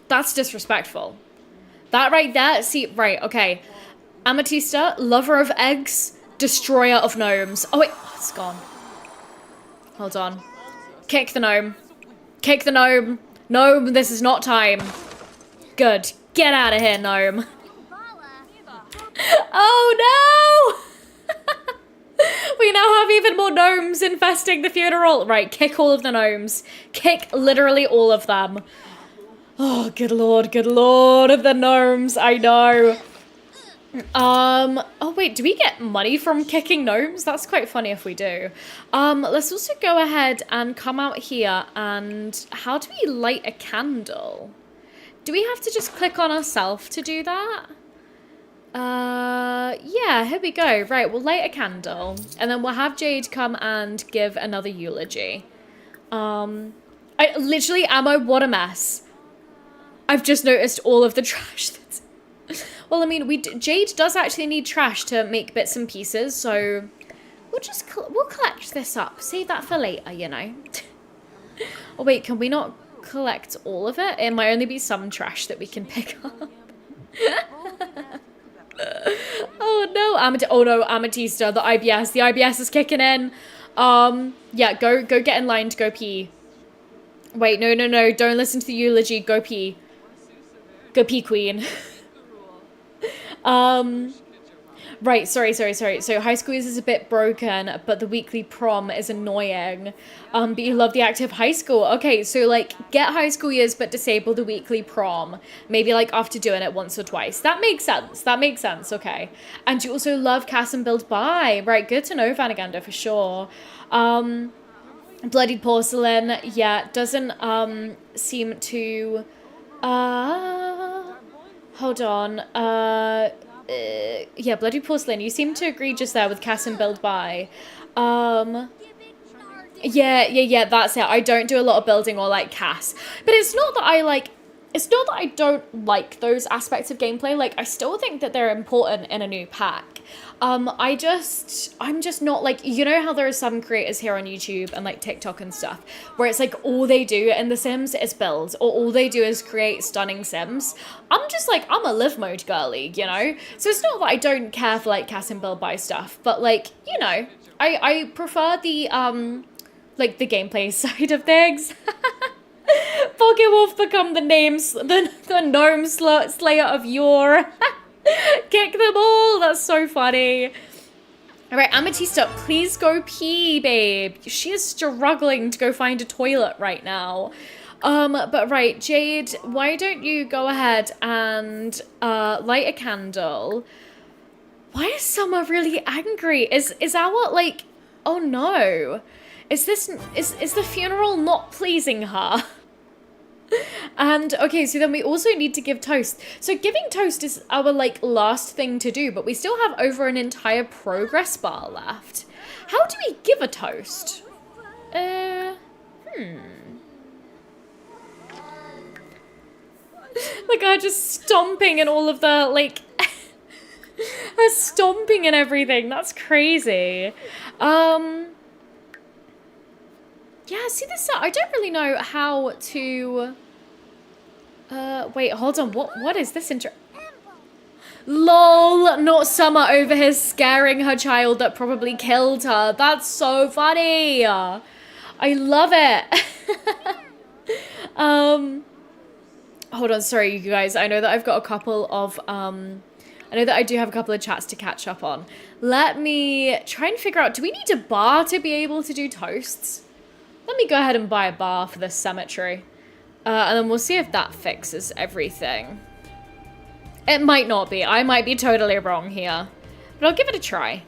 That's disrespectful. That right there, see, right, okay. Amatista, lover of eggs, destroyer of gnomes. Oh, wait, oh, it's gone. Hold on. Kick the gnome. Kick the gnome. Gnome, this is not time. Good. Get out of here, gnome. Oh, no! We now have even more gnomes infesting the funeral. Right, kick all of the gnomes. Kick literally all of them. Oh, good lord of the gnomes. I know. Oh wait, do we get money from kicking gnomes? That's quite funny if we do. Let's also go ahead and come out here and how do we light a candle? Do we have to just click on ourselves to do that? Yeah, here we go. Right, we'll light a candle and then we'll have Jade come and give another eulogy. Ammo, what a mess. I've just noticed all of the trash that's... Well, I mean, Jade does actually need trash to make bits and pieces, so we'll collect this up. Save that for later, you know. Oh wait, can we not collect all of it? It might only be some trash that we can pick up. Oh no, Amatista, the IBS is kicking in. Yeah, go get in line to go pee. Wait, no, don't listen to the eulogy. Go pee. Go pee, queen. Right, sorry. So high school is a bit broken, but the weekly prom is annoying. But you love the active high school. Okay, so like get high school years, but disable the weekly prom. Maybe like after doing it once or twice. That makes sense. Okay. And you also love Cass and Build By. Right, good to know, Vanaganda, for sure. Bloodied Porcelain, yeah, doesn't seem to hold on. Yeah, Bloody Porcelain, you seem to agree just there with Cass and Build By. Yeah, that's it. I don't do a lot of building or like CAS. But it's not that I don't like those aspects of gameplay. Like I still think that they're important in a new pack. I'm just not like, you know how there are some creators here on YouTube and like TikTok and stuff where it's like all they do in The Sims is build, or all they do is create stunning Sims. I'm just like, I'm a live mode girly, you know? So it's not that I don't care for like CAS and build by stuff, but like, you know, I prefer the like the gameplay side of things. Pocket Wolf become the gnome slayer of yore. Kick them all. That's so funny. All right, Amatista, please go pee, babe. She is struggling to go find a toilet right now. But right, Jade, why don't you go ahead and light a candle? Why is Summer really angry? Is our like, oh no. Is the funeral not pleasing her? And okay, so then we also need to give toast. So giving toast is our like last thing to do, but we still have over an entire progress bar left. How do we give a toast? Like her just stomping and all of the like her stomping and everything. That's crazy. Yeah, see this, I don't really know how to, wait, hold on, what is this LOL, not Summer over here scaring her child that probably killed her. That's so funny. I love it. Hold on, sorry, you guys, I know that I've got a couple of, I know that I do have a couple of chats to catch up on. Let me try and figure out, do we need a bar to be able to do toasts? Let me go ahead and buy a bar for this cemetery. And then we'll see if that fixes everything. It might not be. I might be totally wrong here. But I'll give it a try.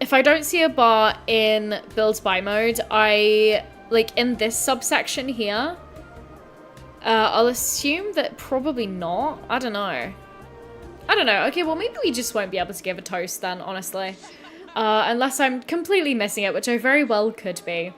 If I don't see a bar in build by mode, like in this subsection here, I'll assume that probably not. I don't know. Okay, well maybe we just won't be able to give a toast then, honestly. Unless I'm completely missing it, which I very well could be.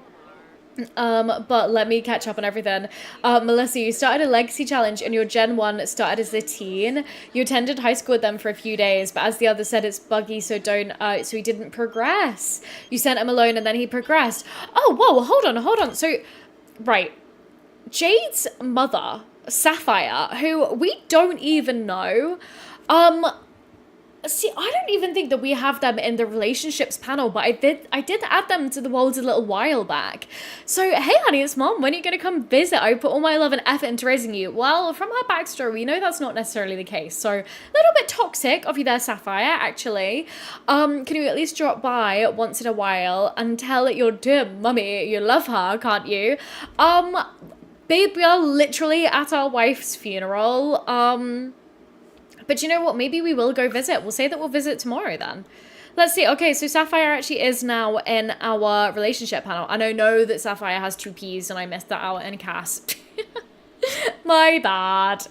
But let me catch up on everything. Melissa, you started a legacy challenge and your Gen 1 started as a teen. You attended high school with them for a few days, but as the other said, it's buggy, so so he didn't progress. You sent him alone and then he progressed. Oh, whoa, hold on. So, right. Jade's mother, Sapphire, who we don't even know, see, I don't even think that we have them in the relationships panel, but I did add them to the world a little while back. So, hey honey, it's Mom. When are you going to come visit? I put all my love and effort into raising you. Well, from her backstory, we know that's not necessarily the case. So, a little bit toxic of you there, Sapphire, actually. Can you at least drop by once in a while and tell your dear mummy you love her, can't you? Babe, we are literally at our wife's funeral. But you know what? Maybe we will go visit. We'll say that we'll visit tomorrow then. Let's see. Okay, so Sapphire actually is now in our relationship panel. And I know that Sapphire has 2 Ps and I missed that out in CAS. My bad.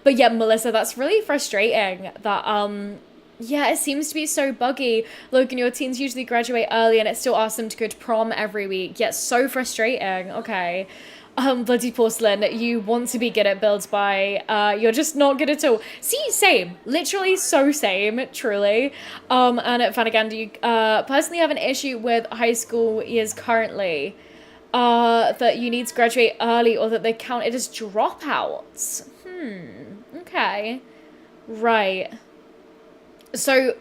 But yeah, Melissa, that's really frustrating that, yeah, it seems to be so buggy. Logan, your teens usually graduate early and it still asks them to go to prom every week. Yeah, it's so frustrating. Okay. Bloody Porcelain, you want to be good at builds by, you're just not good at all. See, same. Literally so same, truly. And at Fanagan, do you personally have an issue with high school years currently? That you need to graduate early or that they count it as dropouts? Okay. Right. So,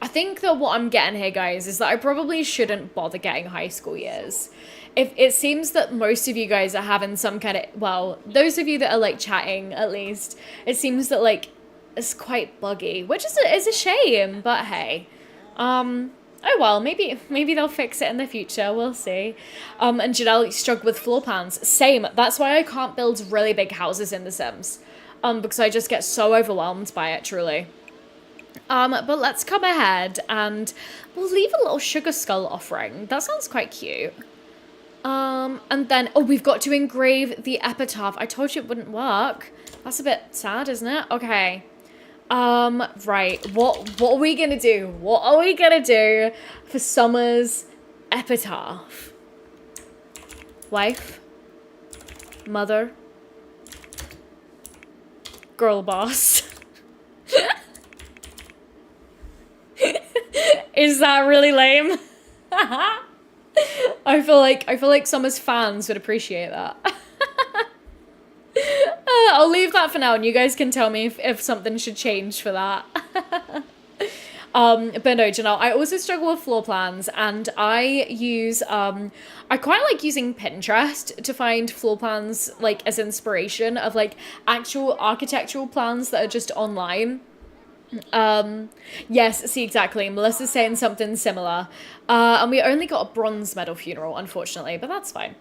I think that what I'm getting here, guys, is that I probably shouldn't bother getting high school years. If it seems that most of you guys are having some kind of, well, those of you that are like chatting at least, it seems that like it's quite buggy, which is a shame, but hey. Oh well, maybe they'll fix it in the future, we'll see. And Janelle struggled with floor plans. Same, that's why I can't build really big houses in The Sims. Because I just get so overwhelmed by it, truly. But let's come ahead and we'll leave a little sugar skull offering. That sounds quite cute. And then, oh, we've got to engrave the epitaph. I told you it wouldn't work. That's a bit sad, isn't it? Okay. Right. What are we gonna do? What are we gonna do for Summer's epitaph? Wife, mother, girl boss. Is that really lame? I feel like Summer's fans would appreciate that. I'll leave that for now, and you guys can tell me if something should change for that. But no, Janelle, I also struggle with floor plans, and I use, I quite like using Pinterest to find floor plans, like, as inspiration of, like, actual architectural plans that are just online. Yes, see, exactly. Melissa's saying something similar. And we only got a bronze medal funeral, unfortunately, but that's fine.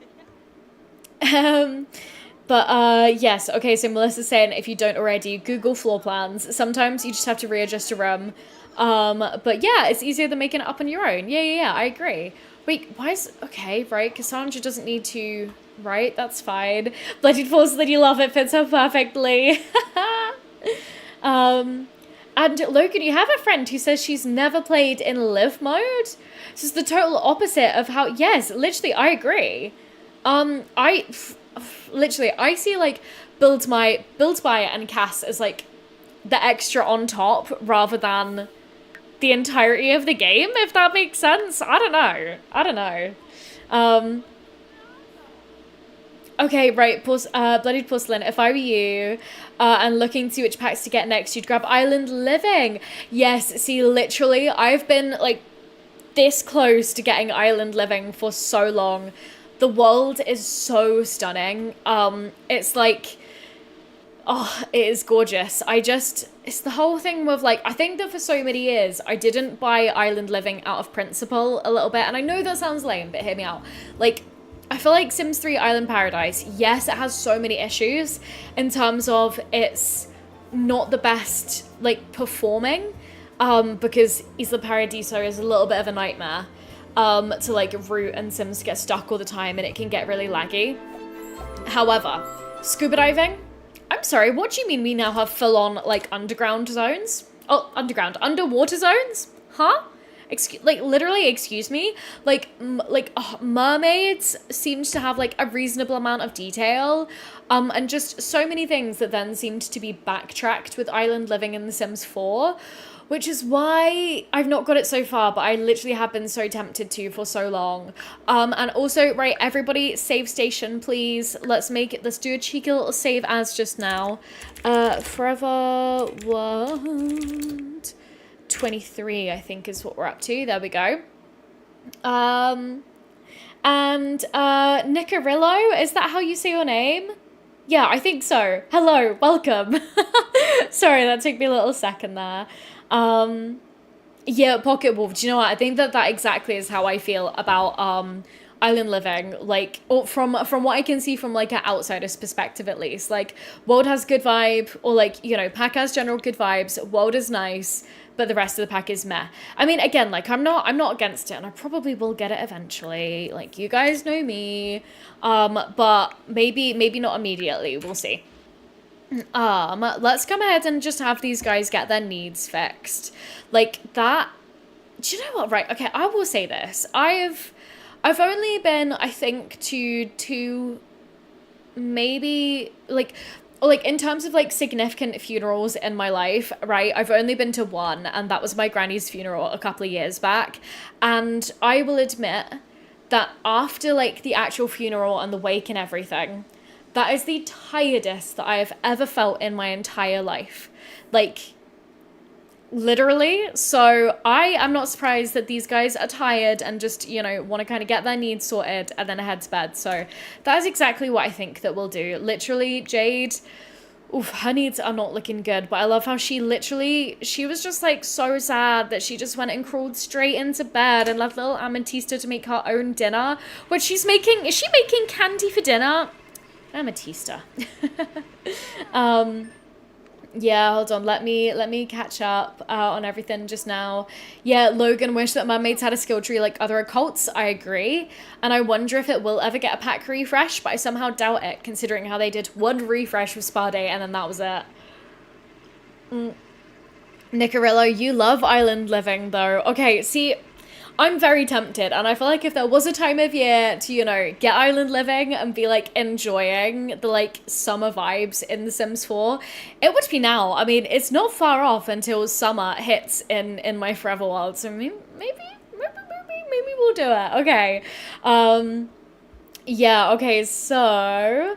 Yes, okay, so Melissa's saying if you don't already, Google floor plans. Sometimes you just have to readjust a room. But yeah, it's easier than making it up on your own. Yeah, I agree. Wait, why is... Okay, right, Cassandra doesn't need to... Right, that's fine. Bloodied Porcelain, you love it, fits her perfectly. And Logan, you have a friend who says she's never played in live mode. This is the total opposite of how... Yes, literally, I agree. Literally, I see, like, Build by and Cass as, like, the extra on top rather than the entirety of the game, if that makes sense. I don't know. Okay, right, Bloodied Porcelain, if I were you, and looking to see which packs to get next, you'd grab Island Living. Yes, see, literally, I've been, like, this close to getting Island Living for so long. The world is so stunning. It's like... Oh, it is gorgeous. It's the whole thing with, like, I think that for so many years, I didn't buy Island Living out of principle a little bit. And I know that sounds lame, but hear me out. Like, I feel like Sims 3 Island Paradise, yes, it has so many issues in terms of it's not the best, like, performing, because Isla Paradiso is a little bit of a nightmare, to, like, root, and Sims get stuck all the time, and it can get really laggy. However, scuba diving... I'm sorry, what do you mean we now have full-on, like, underground zones? Oh, underwater zones? Huh? Literally, excuse me? Mermaids seems to have, like, a reasonable amount of detail, and just so many things that then seemed to be backtracked with Island Living in The Sims 4, which is why I've not got it so far, but I literally have been so tempted to for so long. And also, right, everybody, save station, please. Let's do a cheeky little save as just now. Forever World 23, I think is what we're up to. There we go. And Nicarillo, is that how you say your name? Yeah, I think so. Hello, welcome. Sorry, that took me a little second there. Yeah, Pocket Wolf, do you know what? I think that exactly is how I feel about, Island Living, like, or from what I can see from, like, an outsider's perspective, at least. Like, World has good vibe, or, like, you know, pack has general good vibes, World is nice, but the rest of the pack is meh. I mean, again, like, I'm not against it, and I probably will get it eventually, like, you guys know me, but maybe not immediately, we'll see. Let's come ahead and just have these guys get their needs fixed. Like, that... Do you know what? Right, okay, I will say this. I've only been, I think, to two... Maybe, like... in terms of, like, significant funerals in my life, right, I've only been to one, and that was my granny's funeral a couple of years back. And I will admit that after, like, the actual funeral and the wake and everything... That is the tiredest that I have ever felt in my entire life. Like, literally. So I am not surprised that these guys are tired and just, you know, want to kind of get their needs sorted and then head to bed. So that is exactly what I think that we'll do. Literally, Jade, oof, her needs are not looking good. But I love how she was just, like, so sad that she just went and crawled straight into bed and left little Amatista to make her own dinner. Which is she making candy for dinner? Amatista. Yeah, hold on. Let me catch up on everything just now. Yeah, Logan wished that mermaids had a skill tree like other occults. I agree. And I wonder if it will ever get a pack refresh, but I somehow doubt it, considering how they did one refresh with Spa Day and then that was it. Nicarillo, you love island living though. Okay, see, I'm very tempted, and I feel like if there was a time of year to, you know, get island living and be like enjoying the like summer vibes in The Sims 4, it would be now. I mean, it's not far off until summer hits in my forever world, so maybe we'll do it. Okay. Yeah, okay, so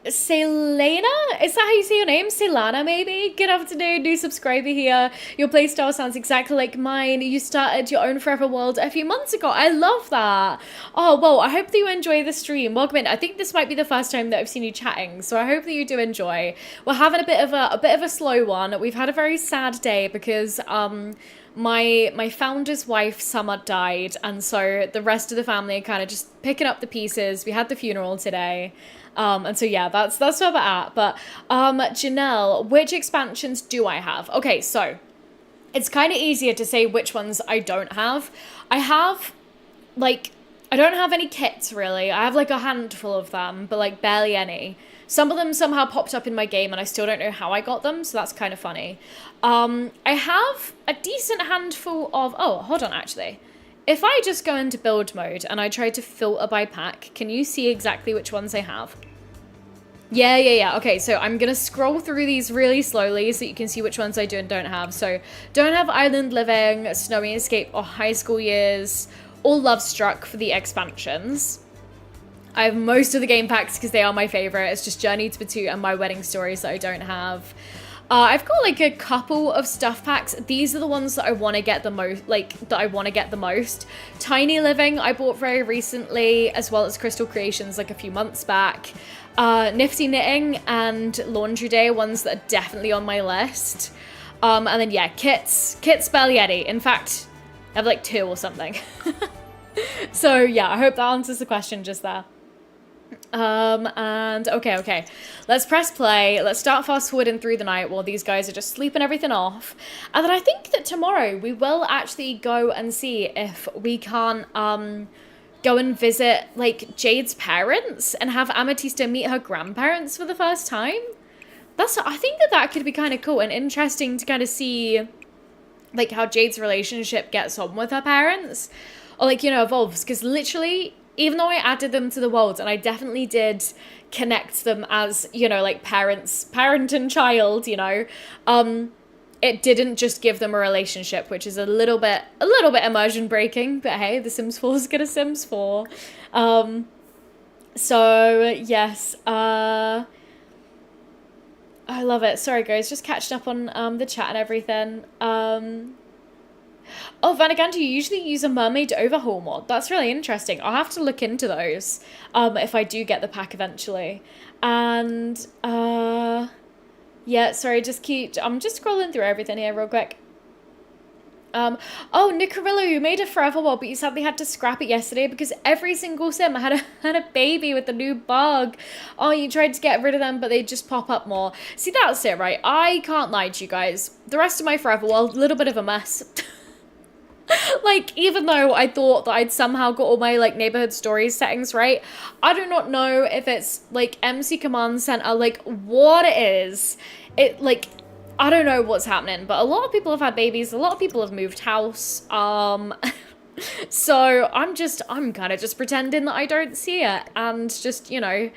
Selena? Is that how you say your name? Selana, maybe? Good afternoon, new subscriber here. Your playstyle sounds exactly like mine. You started your own Forever World a few months ago. I love that. Oh, well, I hope that you enjoy the stream. Welcome in. I think this might be the first time that I've seen you chatting, so I hope that you do enjoy. We're having a bit of a slow one. We've had a very sad day because my founder's wife Summer died, and so the rest of the family are kind of just picking up the pieces. We had the funeral today, and so yeah, that's where we're at. But Janelle, which expansions do I have? Okay, so it's kind of easier to say which ones I don't have. I have like I don't have any kits really. I have like a handful of them, but like barely any. Some of them somehow popped up in my game and I still don't know how I got them, so that's kind of funny. I have a decent handful of... Oh, hold on, actually. If I just go into build mode and I try to filter by pack, can you see exactly which ones I have? Yeah. Okay, so I'm going to scroll through these really slowly so you can see which ones I do and don't have. So, don't have Island Living, Snowy Escape, or High School Years, or Love Struck for the expansions. I have most of the game packs because they are my favorite. It's just Journey to Batu and My Wedding Stories that I don't have. I've got like a couple of stuff packs. These are the ones that I want to get the most, Tiny Living I bought very recently, as well as Crystal Creations like a few months back. Nifty Knitting and Laundry Day, ones that are definitely on my list. And then yeah, Kits Spaghetti. In fact, I have like 2 or something. So yeah, I hope that answers the question just there. And okay. Let's press play. Let's start fast forwarding through the night while these guys are just sleeping everything off. And then I think that tomorrow we will actually go and see if we can, go and visit, like, Jade's parents and have Amatista meet her grandparents for the first time. I think that could be kind of cool and interesting to kind of see, like, how Jade's relationship gets on with her parents. Or, like, you know, evolves. Because literally... Even though I added them to the world, and I definitely did connect them as, you know, like parent and child, you know, it didn't just give them a relationship, which is a little bit immersion breaking, but hey, The Sims 4 is gonna Sims 4. So yes, I love it. Sorry guys, just catched up on the chat and everything. Oh, Vanaganti, you usually use a mermaid overhaul mod. That's really interesting. I'll have to look into those if I do get the pack eventually. And, yeah, sorry, I'm just scrolling through everything here real quick. Oh, Nicarillo, you made a forever world, but you sadly had to scrap it yesterday because every single sim had a baby with a new bug. Oh, you tried to get rid of them, but they just pop up more. See, that's it, right? I can't lie to you guys. The rest of my forever world, a little bit of a mess. Like, even though I thought that I'd somehow got all my, like, neighborhood stories settings right, I do not know if it's, like, MC Command Center, like, what it is. Like, I don't know what's happening, but a lot of people have had babies, a lot of people have moved house, so I'm kind of just pretending that I don't see it, and just, you know,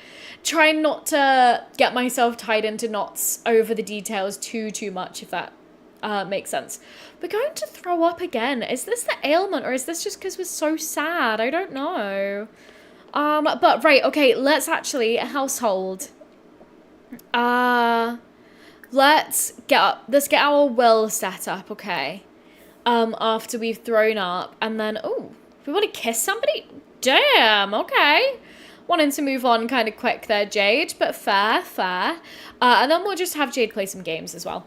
trying not to get myself tied into knots over the details too much, if that makes sense. We're going to throw up again. Is this the ailment, or is this just because we're so sad? I don't know. But right, okay, let's actually household. Let's get our will set up, okay? After we've thrown up, and then we want to kiss somebody? Damn, okay. Wanting to move on kind of quick there, Jade, but fair. And then we'll just have Jade play some games as well.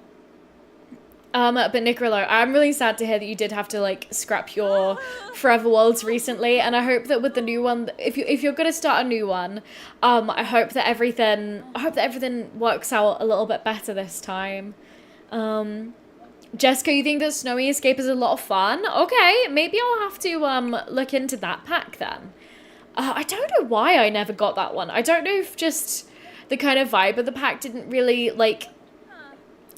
But Nicola, I'm really sad to hear that you did have to, like, scrap your Forever Worlds recently, and I hope that with the new one, if you're gonna start a new one, I hope that everything works out a little bit better this time. Jessica, you think that Snowy Escape is a lot of fun? Okay, maybe I'll have to look into that pack then. I don't know why I never got that one. I don't know if just the kind of vibe of the pack didn't really, like,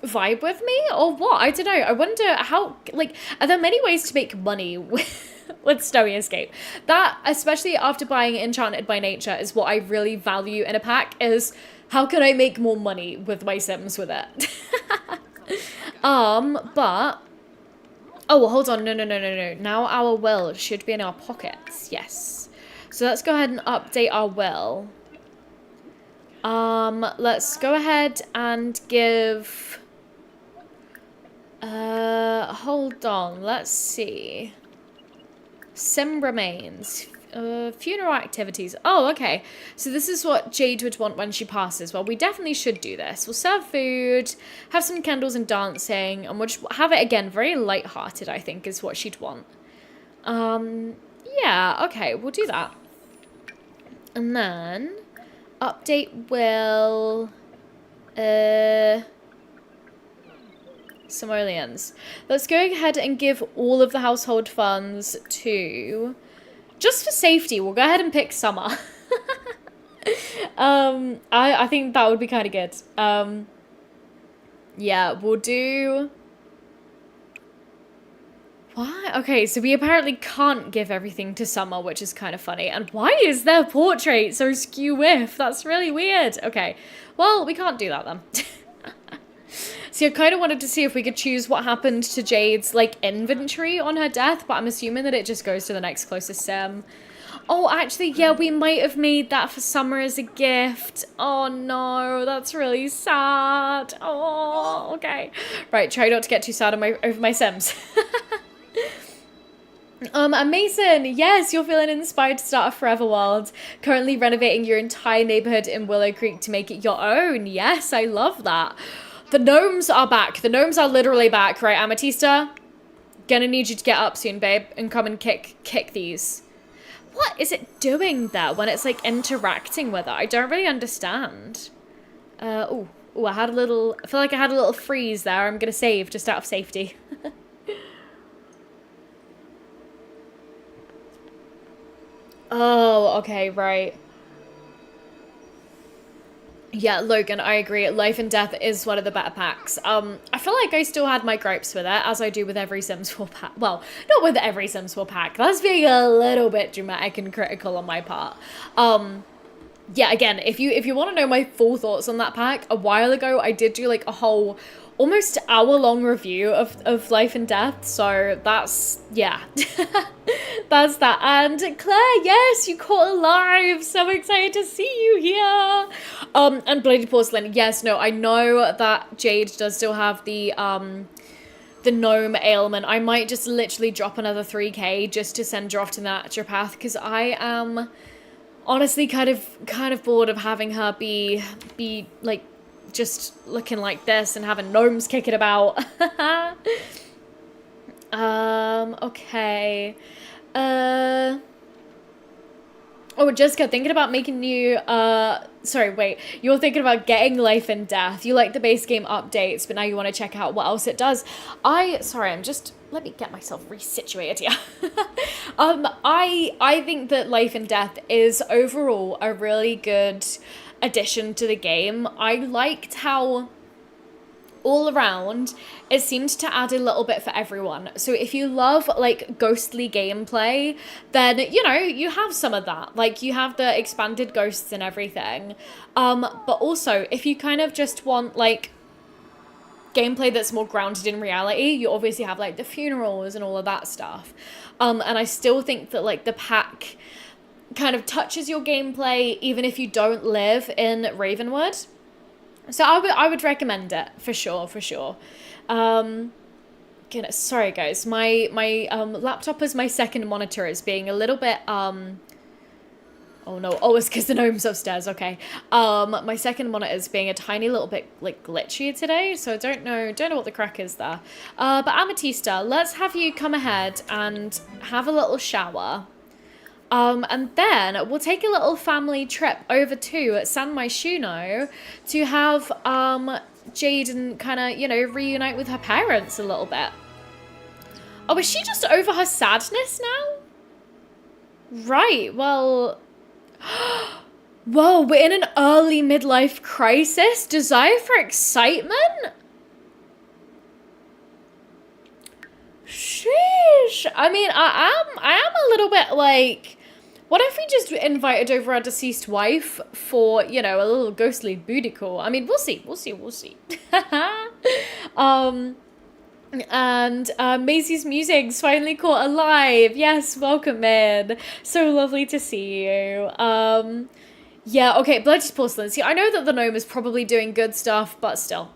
vibe with me or what? I don't know. I wonder how, like, are there many ways to make money with Snowy Escape? That, especially after buying Enchanted by Nature, is what I really value in a pack, is how can I make more money with my Sims with it? But, oh, hold on. No. Now our will should be in our pockets. Yes. So let's go ahead and update our will. Let's go ahead and give, hold on, let's see. Sim remains. Funeral activities. Oh, okay. So this is what Jade would want when she passes. Well, we definitely should do this. We'll serve food, have some candles and dancing, and we'll just have it again very light-hearted, I think, is what she'd want. Yeah, okay, we'll do that. And then update will simoleons. Let's go ahead and give all of the household funds to, just for safety, we'll go ahead and pick Summer. I think that would be kind of good. Yeah, we'll do, what? Okay, so we apparently can't give everything to Summer, which is kind of funny. And why is their portrait so skew-whiff? That's really weird. Okay, well, we can't do that then. See, I kind of wanted to see if we could choose what happened to Jade's, like, inventory on her death, but I'm assuming that it just goes to the next closest Sim. Oh, actually, yeah, we might have made that for Summer as a gift. Oh, no, that's really sad. Oh, okay. Right, try not to get too sad over my Sims. Mason, yes, you're feeling inspired to start a forever world. Currently renovating your entire neighborhood in Willow Creek to make it your own. Yes, I love that. The gnomes are back. The gnomes are literally back, right, Amatista? Gonna need you to get up soon, babe, and come and kick these. What is it doing there when it's, like, interacting with it? I don't really understand. Oh, I had a little, I feel like I had a little freeze there. I'm gonna save just out of safety. Oh, okay, right. Yeah, Logan, I agree. Life and Death is one of the better packs. I feel like I still had my gripes with it, as I do with every Sims 4 pack. Well, not with every Sims 4 pack. That's being a little bit dramatic and critical on my part. Yeah, again, if you want to know my full thoughts on that pack, a while ago I did do like a whole almost hour-long review of Life and Death, so that's, yeah. That's that. And Claire, yes, you caught alive. So excited to see you here. And Bloody Porcelain, yes, no, I know that Jade does still have the gnome ailment. I might just literally drop another 3k just to send her off to the naturopath, because I am honestly kind of bored of having her be like just looking like this and having gnomes kicking about. Okay. Oh, Jessica, thinking about making new, sorry, wait, you're thinking about getting Life and Death. You like the base game updates, but now you want to check out what else it does. Let me get myself resituated here. I think that Life and Death is overall a really good addition to the game. I liked how all around it seemed to add a little bit for everyone. So if you love like ghostly gameplay, then you know you have some of that, like you have the expanded ghosts and everything, but also if you kind of just want like gameplay that's more grounded in reality, you obviously have like the funerals and all of that stuff, and I still think that like the pack kind of touches your gameplay even if you don't live in Ravenwood. So I would recommend it for sure. Goodness, sorry guys, my laptop as my second monitor is being a little bit oh no, oh it's because the gnome's upstairs. Okay, my second monitor is being a tiny little bit like glitchy today, so I don't know what the crack is there. But Amatista, let's have you come ahead and have a little shower. And then we'll take a little family trip over to San Myshuno to have Jaden kind of, you know, reunite with her parents a little bit. Oh, is she just over her sadness now? Right, well... Whoa, we're in an early midlife crisis? Desire for excitement? Sheesh. I mean, I am a little bit like, what if we just invited over our deceased wife for, you know, a little ghostly booty call? I mean, we'll see. And Maisie's musings finally caught alive. Yes, welcome in. So lovely to see you. Yeah, okay, Bloody Porcelain. See, I know that the gnome is probably doing good stuff, but still.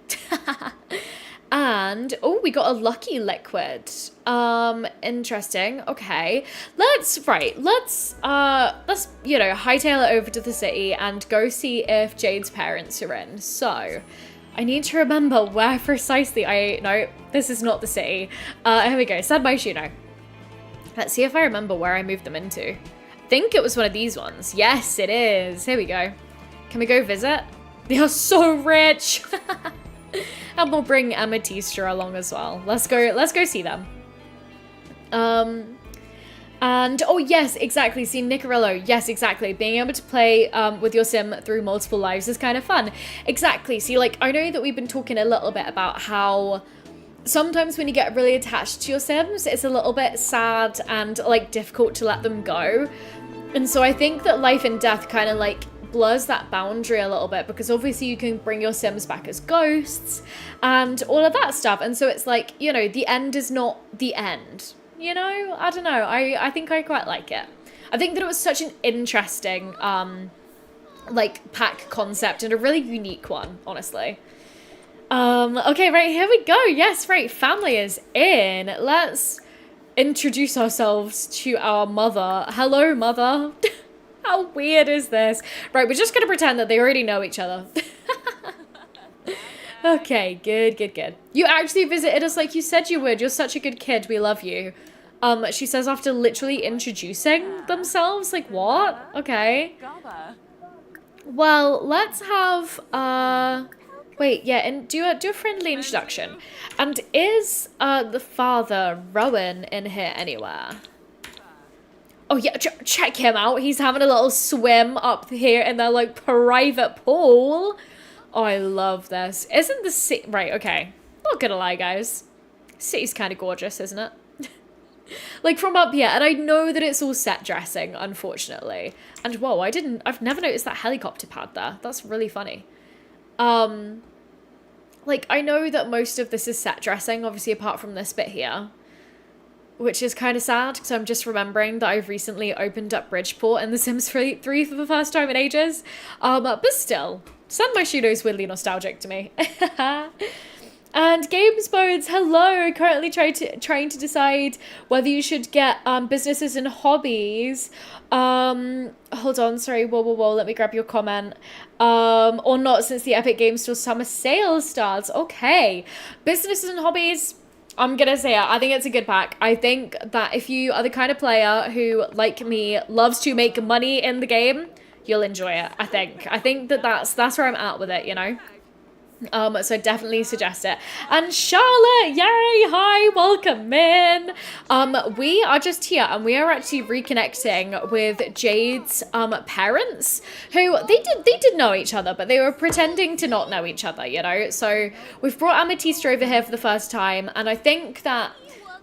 And, oh, we got a lucky liquid. Interesting. Okay. Let's, you know, hightail it over to the city and go see if Jade's parents are in. So, I need to remember where precisely no, this is not the city. Here we go. Sad my shoe now. Let's see if I remember where I moved them into. I think it was one of these ones. Yes, it is. Here we go. Can we go visit? They are so rich. And we'll bring Amatista along as well. Let's go see them. And, oh yes, exactly, see Nicarillo, yes, exactly, being able to play with your sim through multiple lives is kind of fun. Exactly, see, like, I know that we've been talking a little bit about how sometimes when you get really attached to your sims, it's a little bit sad and, like, difficult to let them go. And so I think that life and death kind of, like, blurs that boundary a little bit, because obviously you can bring your sims back as ghosts and all of that stuff, and so it's like, you know, the end is not the end, you know? I don't know, I think I quite like it. I think that it was such an interesting like pack concept and a really unique one, honestly. Okay, right, here we go. Yes, right, family is in. Let's introduce ourselves to our mother. Hello, mother. How weird is this? Right, we're just gonna pretend that they already know each other. Okay, good. You actually visited us like you said you would. You're such a good kid. We love you. She says after literally introducing themselves. Like, what? Okay. Well, let's have, wait, yeah, and do a friendly introduction. And is, the father, Rowan, in here anywhere? Oh yeah, check him out. He's having a little swim up here in their, like, private pool. Oh, I love this. Isn't the city... Right, okay. Not gonna lie, guys. City's kind of gorgeous, isn't it? Like, from up here. And I know that it's all set dressing, unfortunately. And, whoa, I've never noticed that helicopter pad there. That's really funny. Like, I know that most of this is set dressing, obviously, apart from this bit here. Which is kind of sad, because I'm just remembering that I've recently opened up Bridgeport in The Sims 3 for the first time in ages. But still, San Myshudo is weirdly nostalgic to me. And Games Bones, hello! Currently trying to decide whether you should get businesses and hobbies. Hold on, sorry, whoa, let me grab your comment. Or not, since the Epic Games Store summer sale starts. Okay, businesses and hobbies. I'm gonna say it. I think it's a good pack. I think that if you are the kind of player who, like me, loves to make money in the game, you'll enjoy it. I think that that's where I'm at with it, you know. So I definitely suggest it. And Charlotte, yay, hi, welcome in. We are just here and we are actually reconnecting with Jade's parents, who they did know each other, but they were pretending to not know each other, you know. So we've brought Amatista over here for the first time, and I think that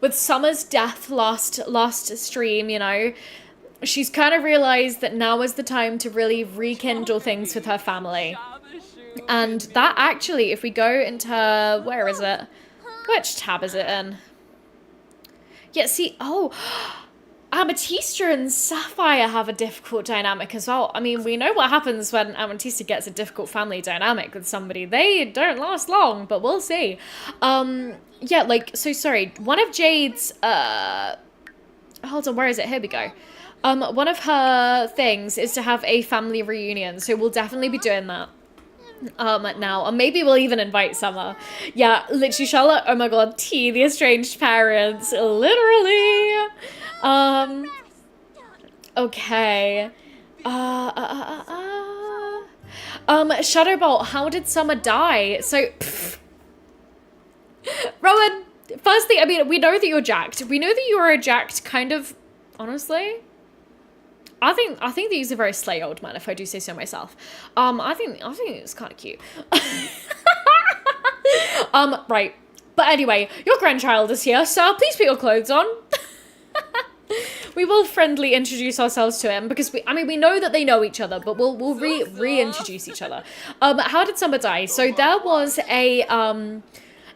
with Summer's death last stream, you know, she's kind of realized that now is the time to really rekindle things with her family. And that actually, if we go into her, where is it? Which tab is it in? Yeah, see, oh, Amatista and Sapphire have a difficult dynamic as well. I mean, we know what happens when Amatista gets a difficult family dynamic with somebody. They don't last long, but we'll see. Yeah, like, so sorry, one of Jade's, hold on, where is it? Here we go. One of her things is to have a family reunion, so we'll definitely be doing that. Now, or maybe we'll even invite Summer. Yeah, literally, Charlotte, oh my god, the estranged parents, literally. Okay. Shadowbolt, how did Summer die? So, Rowan, firstly, I mean, we know that you're jacked. We know that you are a jacked kind of, honestly. I think that he's a very slay old man, if I do say so myself. I think it's kind of cute. Right. But anyway, your grandchild is here, so please put your clothes on. We will friendly introduce ourselves to him because we know that they know each other, but we'll reintroduce each other. How did Summer die? So there was an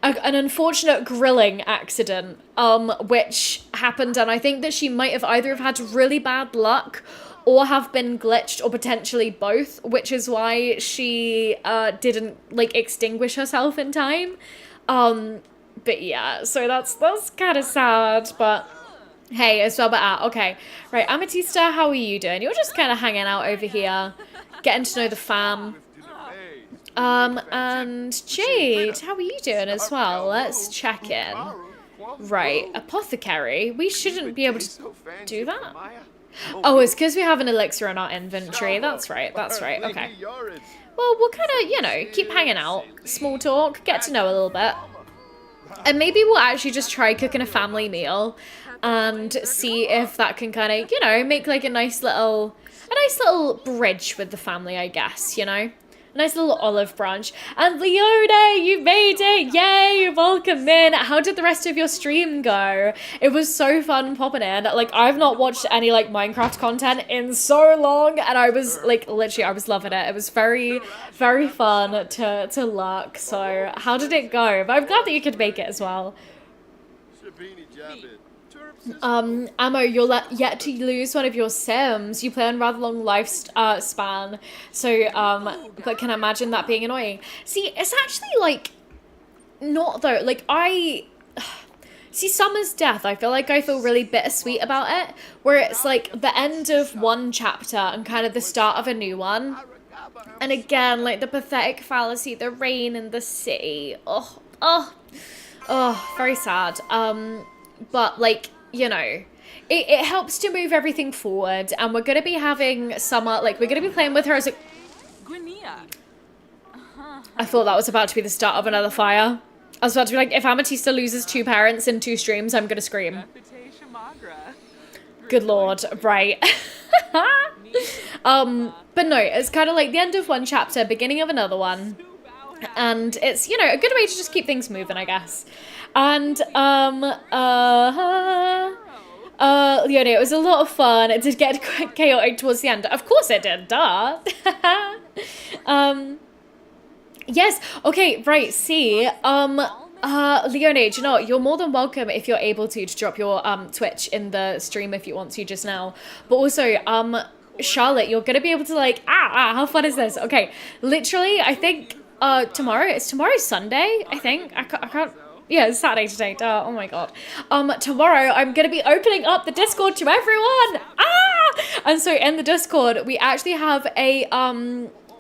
unfortunate grilling accident, which happened, and I think that she might have either have had really bad luck or have been glitched, or potentially both, which is why she didn't like extinguish herself in time. But yeah, so that's kind of sad, but hey, it's well but okay. Right, Amatista, how are you doing? You're just kind of hanging out over here, getting to know the fam. And Jade, how are you doing as well? Let's check in. Right, apothecary. We shouldn't be able to do that. Oh, it's because we have an elixir in our inventory. That's right, okay. Well, we'll kind of, you know, keep hanging out. Small talk, get to know a little bit. And maybe we'll actually just try cooking a family meal and see if that can kind of, you know, make like a nice little bridge with the family, I guess, you know? A nice little olive branch. And Leone, you made it! Yay! Welcome in! How did the rest of your stream go? It was so fun popping in. Like, I've not watched any, like, Minecraft content in so long, and I was, like, literally, I was loving it. It was very, very fun to lurk. So, how did it go? But I'm glad that you could make it as well. Ammo, you're yet to lose one of your sims. You play on rather long span, so but can imagine that being annoying. See, it's actually like not though. Like I see Summer's death. I feel really bittersweet about it, where it's like the end of one chapter and kind of the start of a new one. And again, like the pathetic fallacy, the rain in the city. Oh, very sad. But like, you know, it helps to move everything forward, and we're going to be having Summer, like, we're going to be playing with her as a... I thought that was about to be the start of another fire. I was about to be like, if Amatista loses 2 parents in 2 streams, I'm going to scream. Good lord, right. But no, it's kind of like the end of one chapter, beginning of another one. And it's, you know, a good way to just keep things moving, I guess. And, Leone, it was a lot of fun. It did get quite chaotic towards the end. Of course it did, duh. Yes, okay, right, see, Leone, do you know, you're more than welcome if you're able to drop your, Twitch in the stream if you want to just now. But also, Charlotte, you're gonna be able to, like, how fun is this? Okay, literally, I think, tomorrow Sunday, I think. I can't. Yeah, it's Saturday today. Duh. Oh my god. Tomorrow I'm gonna be opening up the Discord to everyone. And so in the Discord we actually have a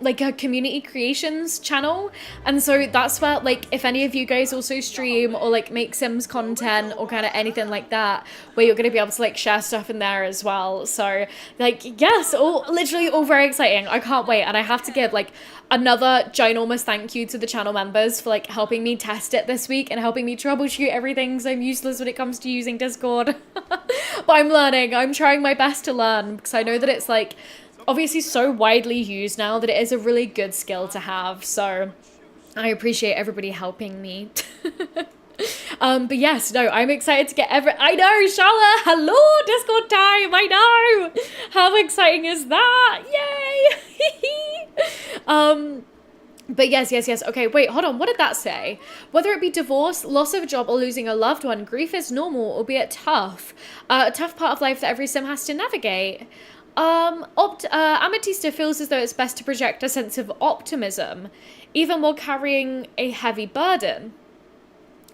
like a community creations channel, and so that's where, like, if any of you guys also stream or like make Sims content or kind of anything like that, where you're gonna be able to like share stuff in there as well. So like, yes, literally all very exciting. I can't wait, and I have to give like another ginormous thank you to the channel members for like helping me test it this week and helping me troubleshoot everything, because I'm useless when it comes to using Discord. But I'm learning. I'm trying my best to learn, because I know that it's like obviously so widely used now that it is a really good skill to have. So I appreciate everybody helping me. But yes, no, I'm excited to get I know, Charlotte, hello, Discord time, I know. How exciting is that? Yay. But yes. Okay, wait, hold on. What did that say? Whether it be divorce, loss of a job, or losing a loved one, grief is normal, albeit tough. A tough part of life that every sim has to navigate. Amatista feels as though it's best to project a sense of optimism, even while carrying a heavy burden.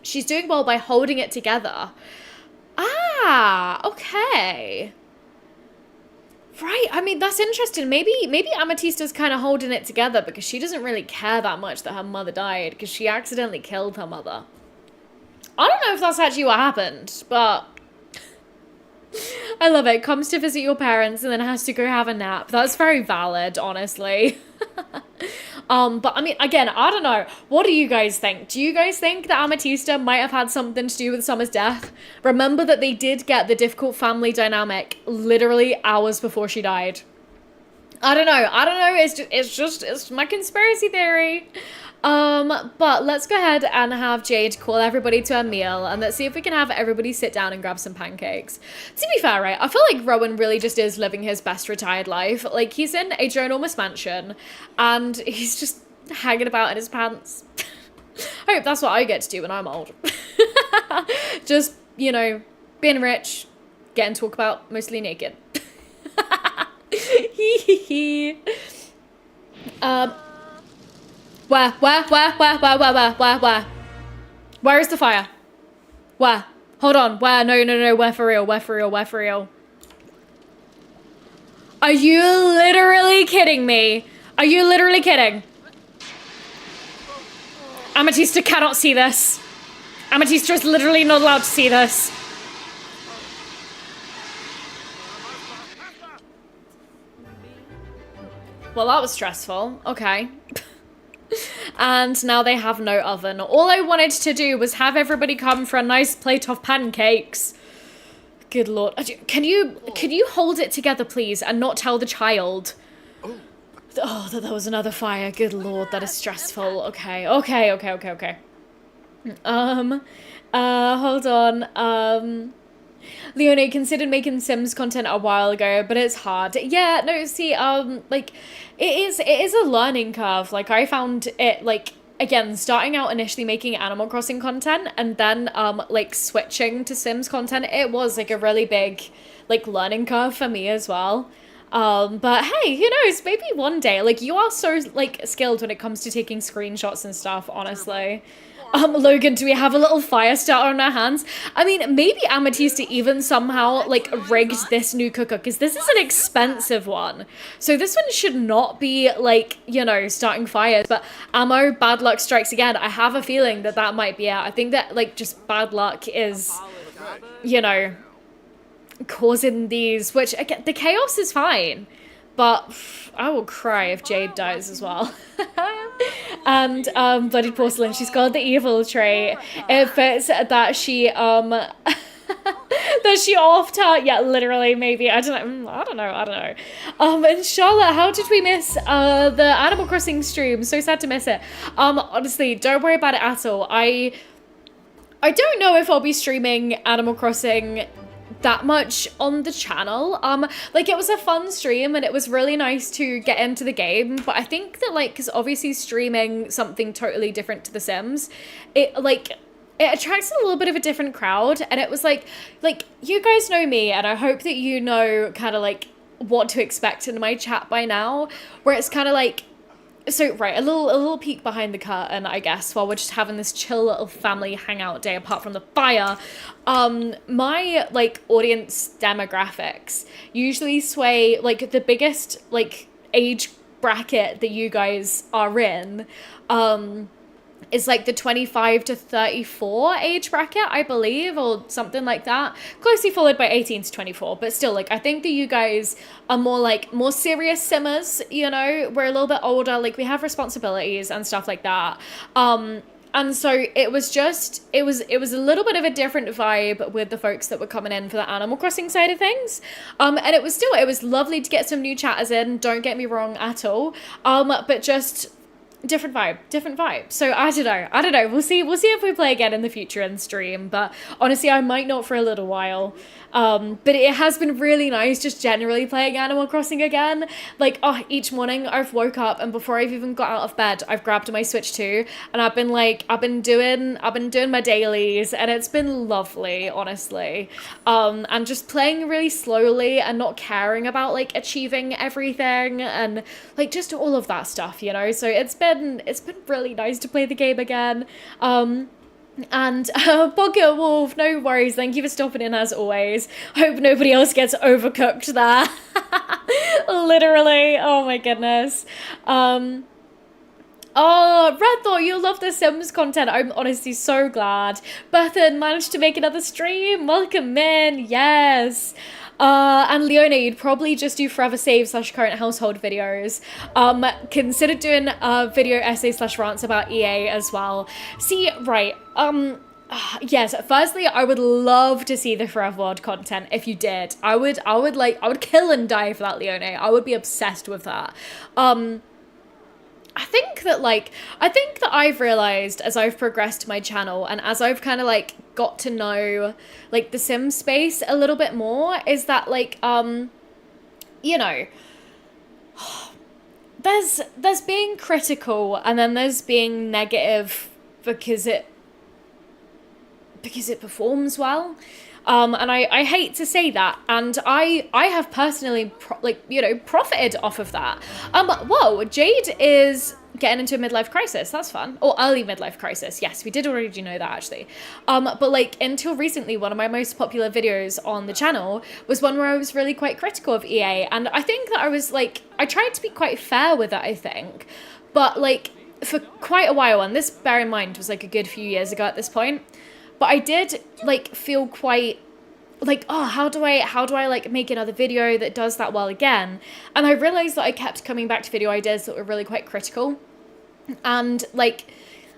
She's doing well by holding it together. Okay. Right, I mean, that's interesting. Maybe Amatista's kind of holding it together because she doesn't really care that much that her mother died, because she accidentally killed her mother. I don't know if that's actually what happened, but I love it. Comes to visit your parents and then has to go have a nap. That's very valid, honestly. But I mean, again, I don't know. What do you guys think? Do you guys think that Amatista might have had something to do with Summer's death? Remember that they did get the difficult family dynamic literally hours before she died. I don't know. It's my conspiracy theory. But let's go ahead and have Jade call everybody to a meal, and let's see if we can have everybody sit down and grab some pancakes. To be fair, right, I feel like Rowan really just is living his best retired life. Like, he's in a ginormous mansion, and he's just hanging about in his pants. I hope that's what I get to do when I'm old. Just, you know, being rich, getting to talk about mostly naked. Where? Where is the fire? Where? Hold on. Where? No. Where for real? Are you literally kidding me? Are you literally kidding? Amatista cannot see this. Amatista is literally not allowed to see this. Well, that was stressful. Okay. And now they have no oven. All I wanted to do was have everybody come for a nice plate of pancakes. Good lord. Can you hold it together, please, and not tell the child? Oh, there was another fire. Good lord, that is stressful. Okay. Hold on. Leonie considered making Sims content a while ago, but it's hard. Yeah, no, see, like, it is a learning curve. Like, I found it, like, again, starting out initially making Animal Crossing content, and then, like, switching to Sims content, it was, like, a really big, like, learning curve for me as well. But hey, who knows, maybe one day, like, you are so, like, skilled when it comes to taking screenshots and stuff, honestly. Logan, do we have a little fire starter on our hands? I mean, maybe Amatista even somehow, like, rigged this new cooker, because this is an expensive one. So this one should not be, like, you know, starting fires. But ammo, bad luck strikes again. I have a feeling that that might be it. I think that, like, just bad luck is, you know, causing these, which, again, the chaos is fine. But I will cry if Jade dies as well. And Bloodied Porcelain, she's got the evil trait. It fits that she that she offed her. Yeah, literally, maybe. I don't know. And Charlotte, how did we miss the Animal Crossing stream? So sad to miss it. Honestly, don't worry about it at all. I don't know if I'll be streaming Animal Crossing that much on the channel. Like, it was a fun stream and it was really nice to get into the game, but I think that, like, because obviously streaming something totally different to The Sims, it attracts a little bit of a different crowd, and it was like you guys know me, and I hope that you know kind of like what to expect in my chat by now, where it's kind of like, so, right, a little peek behind the curtain, I guess, while we're just having this chill little family hangout day apart from the fire. My, like, audience demographics usually sway, like, the biggest, like, age bracket that you guys are in, is like the 25 to 34 age bracket, I believe, or something like that. Closely followed by 18 to 24, but still, like, I think that you guys are more serious simmers, you know? We're a little bit older, like, we have responsibilities and stuff like that. And so it was a little bit of a different vibe with the folks that were coming in for the Animal Crossing side of things. And it was lovely to get some new chatters in, don't get me wrong at all. But just different vibe. So I don't know. We'll see if we play again in the future in stream, but honestly, I might not for a little while. But it has been really nice just generally playing Animal Crossing again. Like, each morning I've woke up, and before I've even got out of bed, I've grabbed my Switch 2, and I've been doing my dailies, and it's been lovely, honestly. And just playing really slowly and not caring about, like, achieving everything and, like, just all of that stuff, you know? So it's been really nice to play the game again. And Pocket Wolf, no worries, thank you for stopping in as always. Hope nobody else gets overcooked there. Literally, oh my goodness. Oh, Red Thought, you love the Sims content. I'm honestly so glad. Bethan managed to make another stream. Welcome in, yes. And Leona, you'd probably just do forever save / current household videos. Consider doing video essay / rants about EA as well. See, right, Yes, firstly, I would love to see the Forever World content if you did. I would kill and die for that, Leone. I would be obsessed with that. Um, I think that I've realized as I've progressed my channel and as I've kind of like got to know like the sim space a little bit more is that you know, there's being critical and then there's being negative because it performs well. And I hate to say that, and I have personally profited off of that. Whoa, Jade is getting into a midlife crisis. That's fun. Or early midlife crisis. Yes, we did already know that actually. But like until recently, one of my most popular videos on the channel was one where I was really quite critical of EA, and I think that I tried to be quite fair with it, I think, but like for quite a while, and this, bear in mind, was like a good few years ago at this point. But I did like feel quite like, oh, how do I like make another video that does that well again? And I realized that I kept coming back to video ideas that were really quite critical. And like,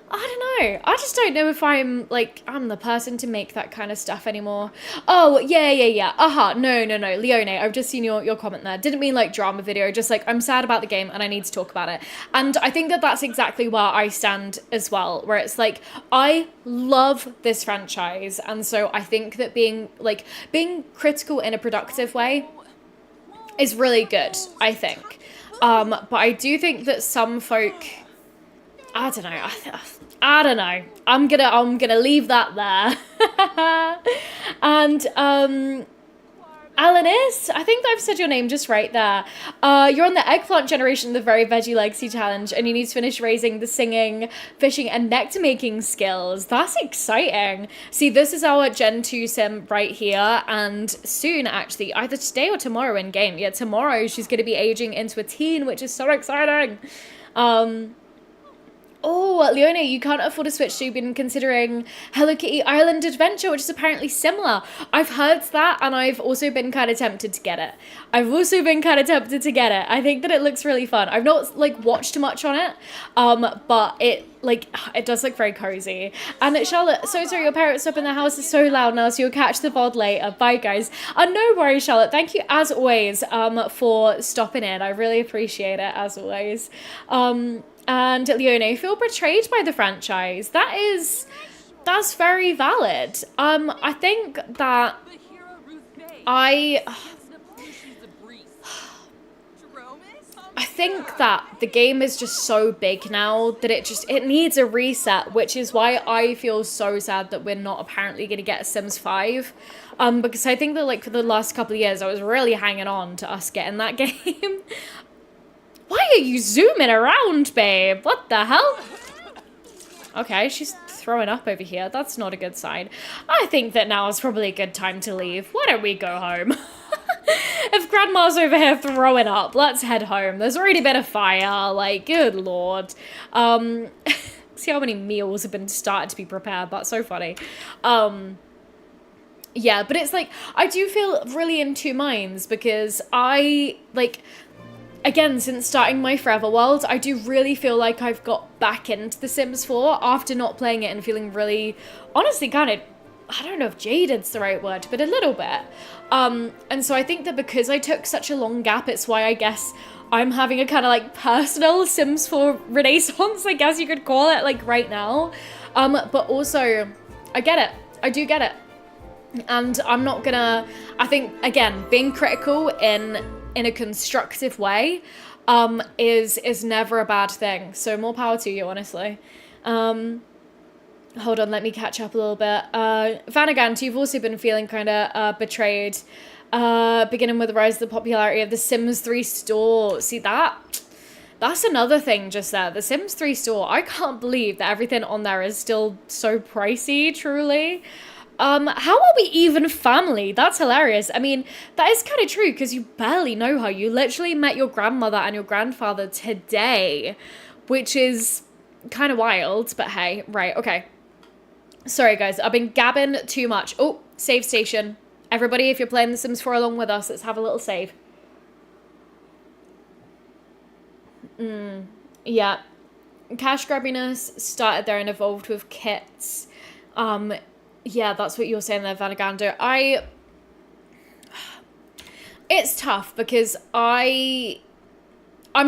I don't know. I just don't know if I'm the person to make that kind of stuff anymore. Oh, yeah. No. Leone, I've just seen your comment there. Didn't mean like drama video, just like I'm sad about the game and I need to talk about it. And I think that that's exactly where I stand as well, where it's like, I love this franchise. And so I think that being critical in a productive way is really good, I think. But I do think that some folk, I don't know. I don't know. I'm gonna leave that there. And Alanis, I think I've said your name just right there. You're on the eggplant generation of the very Veggie Legacy Challenge, and you need to finish raising the singing, fishing, and nectar making skills. That's exciting. See, this is our Gen 2 sim right here, and soon, actually, either today or tomorrow in game. Yeah, tomorrow she's gonna be aging into a teen, which is so exciting. Oh, Leone, you can't afford a Switch, so you've been considering Hello Kitty Island Adventure, which is apparently similar. I've heard that, and I've also been kind of tempted to get it. I think that it looks really fun. I've not, like, watched much on it, but it does look very cozy. And Charlotte, so sorry, your parents up in the house is so loud now, so you'll catch the VOD later. Bye, guys. No worries, Charlotte. Thank you, as always, for stopping in. I really appreciate it, as always. And Leone, feel betrayed by the franchise. That's very valid. I think that I think that the game is just so big now that it needs a reset, which is why I feel so sad that we're not apparently going to get a Sims 5. Because I think that like for the last couple of years I was really hanging on to us getting that game. Why are you zooming around, babe? What the hell? Okay, she's throwing up over here. That's not a good sign. I think that now is probably a good time to leave. Why don't we go home? If Grandma's over here throwing up, let's head home. There's already been a fire. Like, good lord. See how many meals have been started to be prepared. That's so funny. Yeah, but it's like, I do feel really in two minds because again, since starting my Forever World, I do really feel like I've got back into The Sims 4 after not playing it and feeling really, honestly, kind of, I don't know if jaded's the right word, but a little bit. And so I think that because I took such a long gap, it's why I guess I'm having a kind of like personal Sims 4 renaissance, I guess you could call it, like right now. But also, I get it. I do get it. And I'm not gonna, I think, again, being critical in a constructive way is never a bad thing. So more power to you, honestly. Hold on, let me catch up a little bit. Vanagant, you've also been feeling kind of betrayed. Beginning with the rise of the popularity of the Sims 3 store. See that? That's another thing just there. The Sims 3 store, I can't believe that everything on there is still so pricey, truly. How are we even family? That's hilarious. I mean, that is kind of true because you barely know her. You literally met your grandmother and your grandfather today, which is kind of wild, but hey, right, okay. Sorry, guys, I've been gabbing too much. Oh, save station. Everybody, if you're playing The Sims 4 along with us, let's have a little save. Yeah. Cash grabbiness started there and evolved with kits. Yeah, that's what you're saying there, Vanagander. It's tough because I'm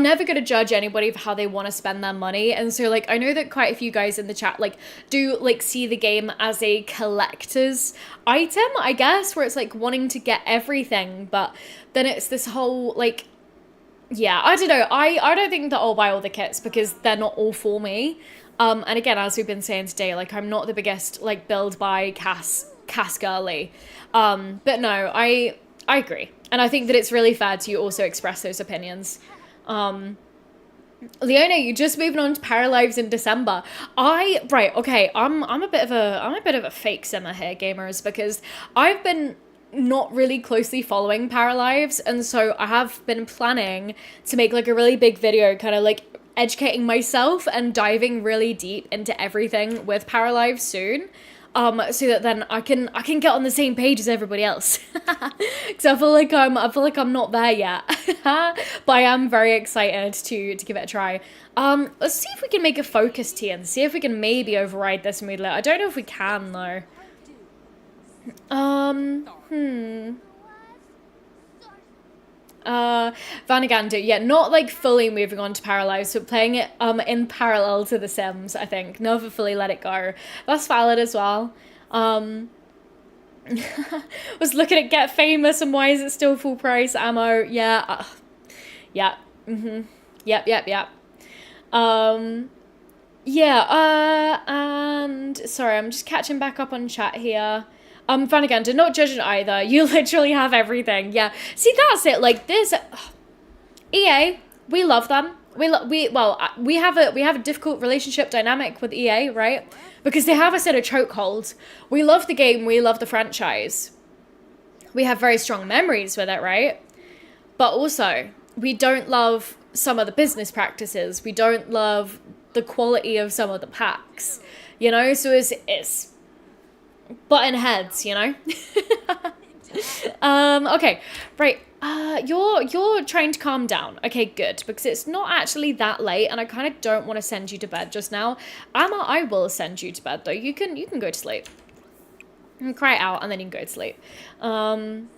never going to judge anybody for how they want to spend their money. And so, like, I know that quite a few guys in the chat, like, do, like, see the game as a collector's item, I guess, where it's, like, wanting to get everything. But then it's this whole, like, yeah, I don't know. I don't think that I'll buy all the kits because they're not all for me. And again, as we've been saying today, like, I'm not the biggest, like, build by Cass girly. But no, I agree. And I think that it's really fair to also express those opinions. Leona, you just moving on to Paralives in December. Right, okay, I'm a bit of a fake simmer here, gamers, because I've been not really closely following Paralives, and so I have been planning to make like a really big video kind of like educating myself and diving really deep into everything with Paralives soon. So that then I can get on the same page as everybody else. Because I feel like I'm not there yet. But I am very excited to give it a try. Let's see if we can make a focus tea and see if we can maybe override this moodlet. I don't know if we can though. Vanagander, yeah, not like fully moving on to Paralives, but playing it in parallel to The Sims, I think. Never fully let it go. That's valid as well. Was looking at Get Famous and why is it still full price ammo? Yeah. Yeah. Yep. Yeah, and sorry, I'm just catching back up on chat here. Vanagander, not judging either. You literally have everything. Yeah. See, that's it. Like this, EA, we love them. We have a difficult relationship dynamic with EA, right? Because they have us in a chokehold. We love the game. We love the franchise. We have very strong memories with it, right? But also, we don't love some of the business practices. We don't love the quality of some of the packs, you know? So it's button heads, you know? Okay, right. You're trying to calm down. Okay, good, because it's not actually that late, and I kind of don't want to send you to bed just now. I will send you to bed though. You can go to sleep. You can cry it out, and then you can go to sleep. And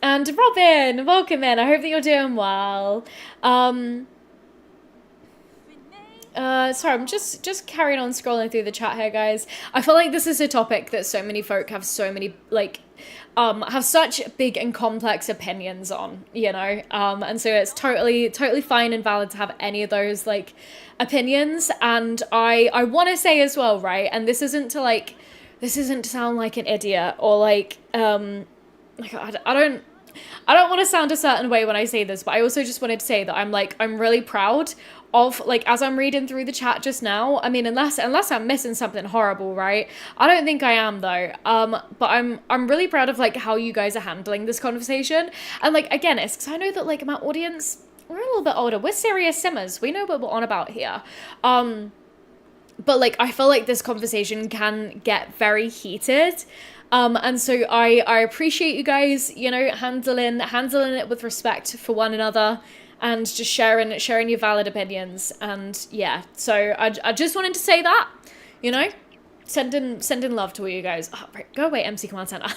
Robin, welcome in. I hope that you're doing well. Sorry, I'm just carrying on scrolling through the chat here, guys. I feel like this is a topic that so many folk have so many, like, have such big and complex opinions on, you know? And so it's totally fine and valid to have any of those, like, opinions. And I want to say as well, right? And this isn't to sound like an idiot or like I don't want to sound a certain way when I say this, but I also just wanted to say that I'm really proud of, like, as I'm reading through the chat just now. I mean, unless I'm missing something horrible, right? I don't think I am though. But I'm really proud of like how you guys are handling this conversation. And like, again, it's because I know that like my audience, we're a little bit older. We're serious simmers. We know what we're on about here. But like, I feel like this conversation can get very heated. And so I appreciate you guys, you know, handling it with respect for one another and just sharing your valid opinions. And yeah, so I just wanted to say that, you know, sending love to all you guys. Oh, right, go away, MC Command Center.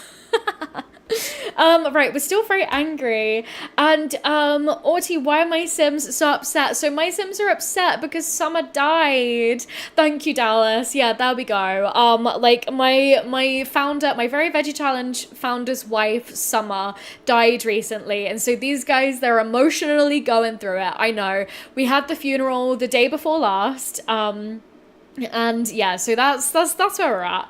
Right, we're still very angry. And Auti, why are my Sims so upset? So my Sims are upset because Summer died. Thank you, Dallas. Yeah, there we go. Like my founder, my very Veggie Challenge founder's wife, Summer, died recently, and so these guys, they're emotionally going through it. I know. We had the funeral the day before last. And yeah, so that's where we're at.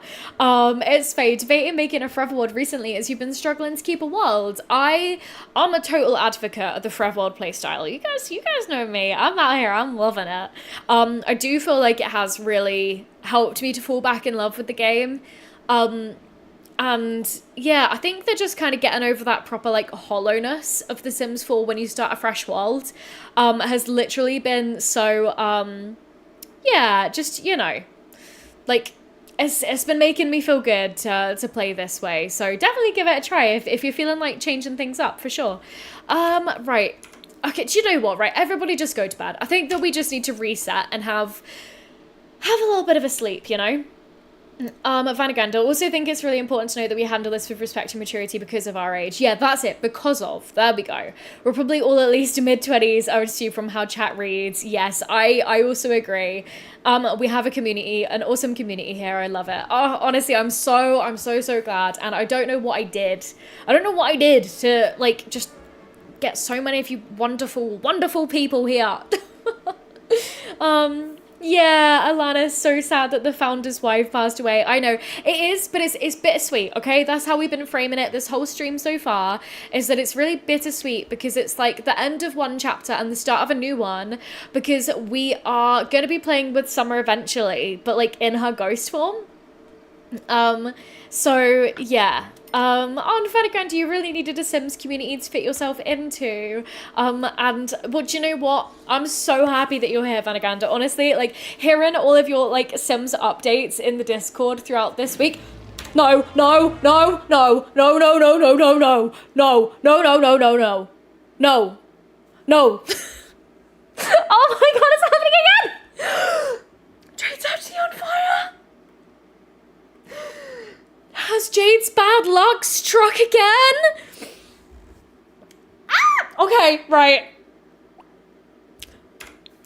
It's Faye debating making a forever world recently as you've been struggling to keep a world. I'm a total advocate of the forever world playstyle. You guys know me. I'm out here. I'm loving it. I do feel like it has really helped me to fall back in love with the game. And yeah, I think they're just kind of getting over that proper like hollowness of The Sims 4 when you start a fresh world. Has literally been so yeah, just, you know, like, it's been making me feel good to play this way. So definitely give it a try if you're feeling like changing things up, for sure. Right. Okay, do you know what, right? Everybody just go to bed. I think that we just need to reset and have a little bit of a sleep, you know? Vanaganda, also think it's really important to know that we handle this with respect and maturity because of our age. Yeah, that's it. Because of. There we go. We're probably all at least mid-20s, I would assume, from how chat reads. Yes, I also agree. We have a community, an awesome community here. I love it. Oh, honestly, I'm so glad. And I don't know what I did. I don't know what I did to, like, just get so many of you wonderful, wonderful people here. Yeah, Alana, so sad that the founder's wife passed away. I know it is, but it's bittersweet. Okay, that's how we've been framing it this whole stream so far, is that it's really bittersweet because it's like the end of one chapter and the start of a new one, because we are going to be playing with Summer eventually, but like in her ghost form. So yeah. On Fedigrand, you really needed a Sims community to fit yourself into. And well, do you know what? I'm so happy that you're here, Vanaganda. Honestly, like hearing all of your like Sims updates in the Discord throughout this week. No. Oh my god, it's happening again! Trade's actually on fire! Has Jade's bad luck struck again? Ah! Okay, right.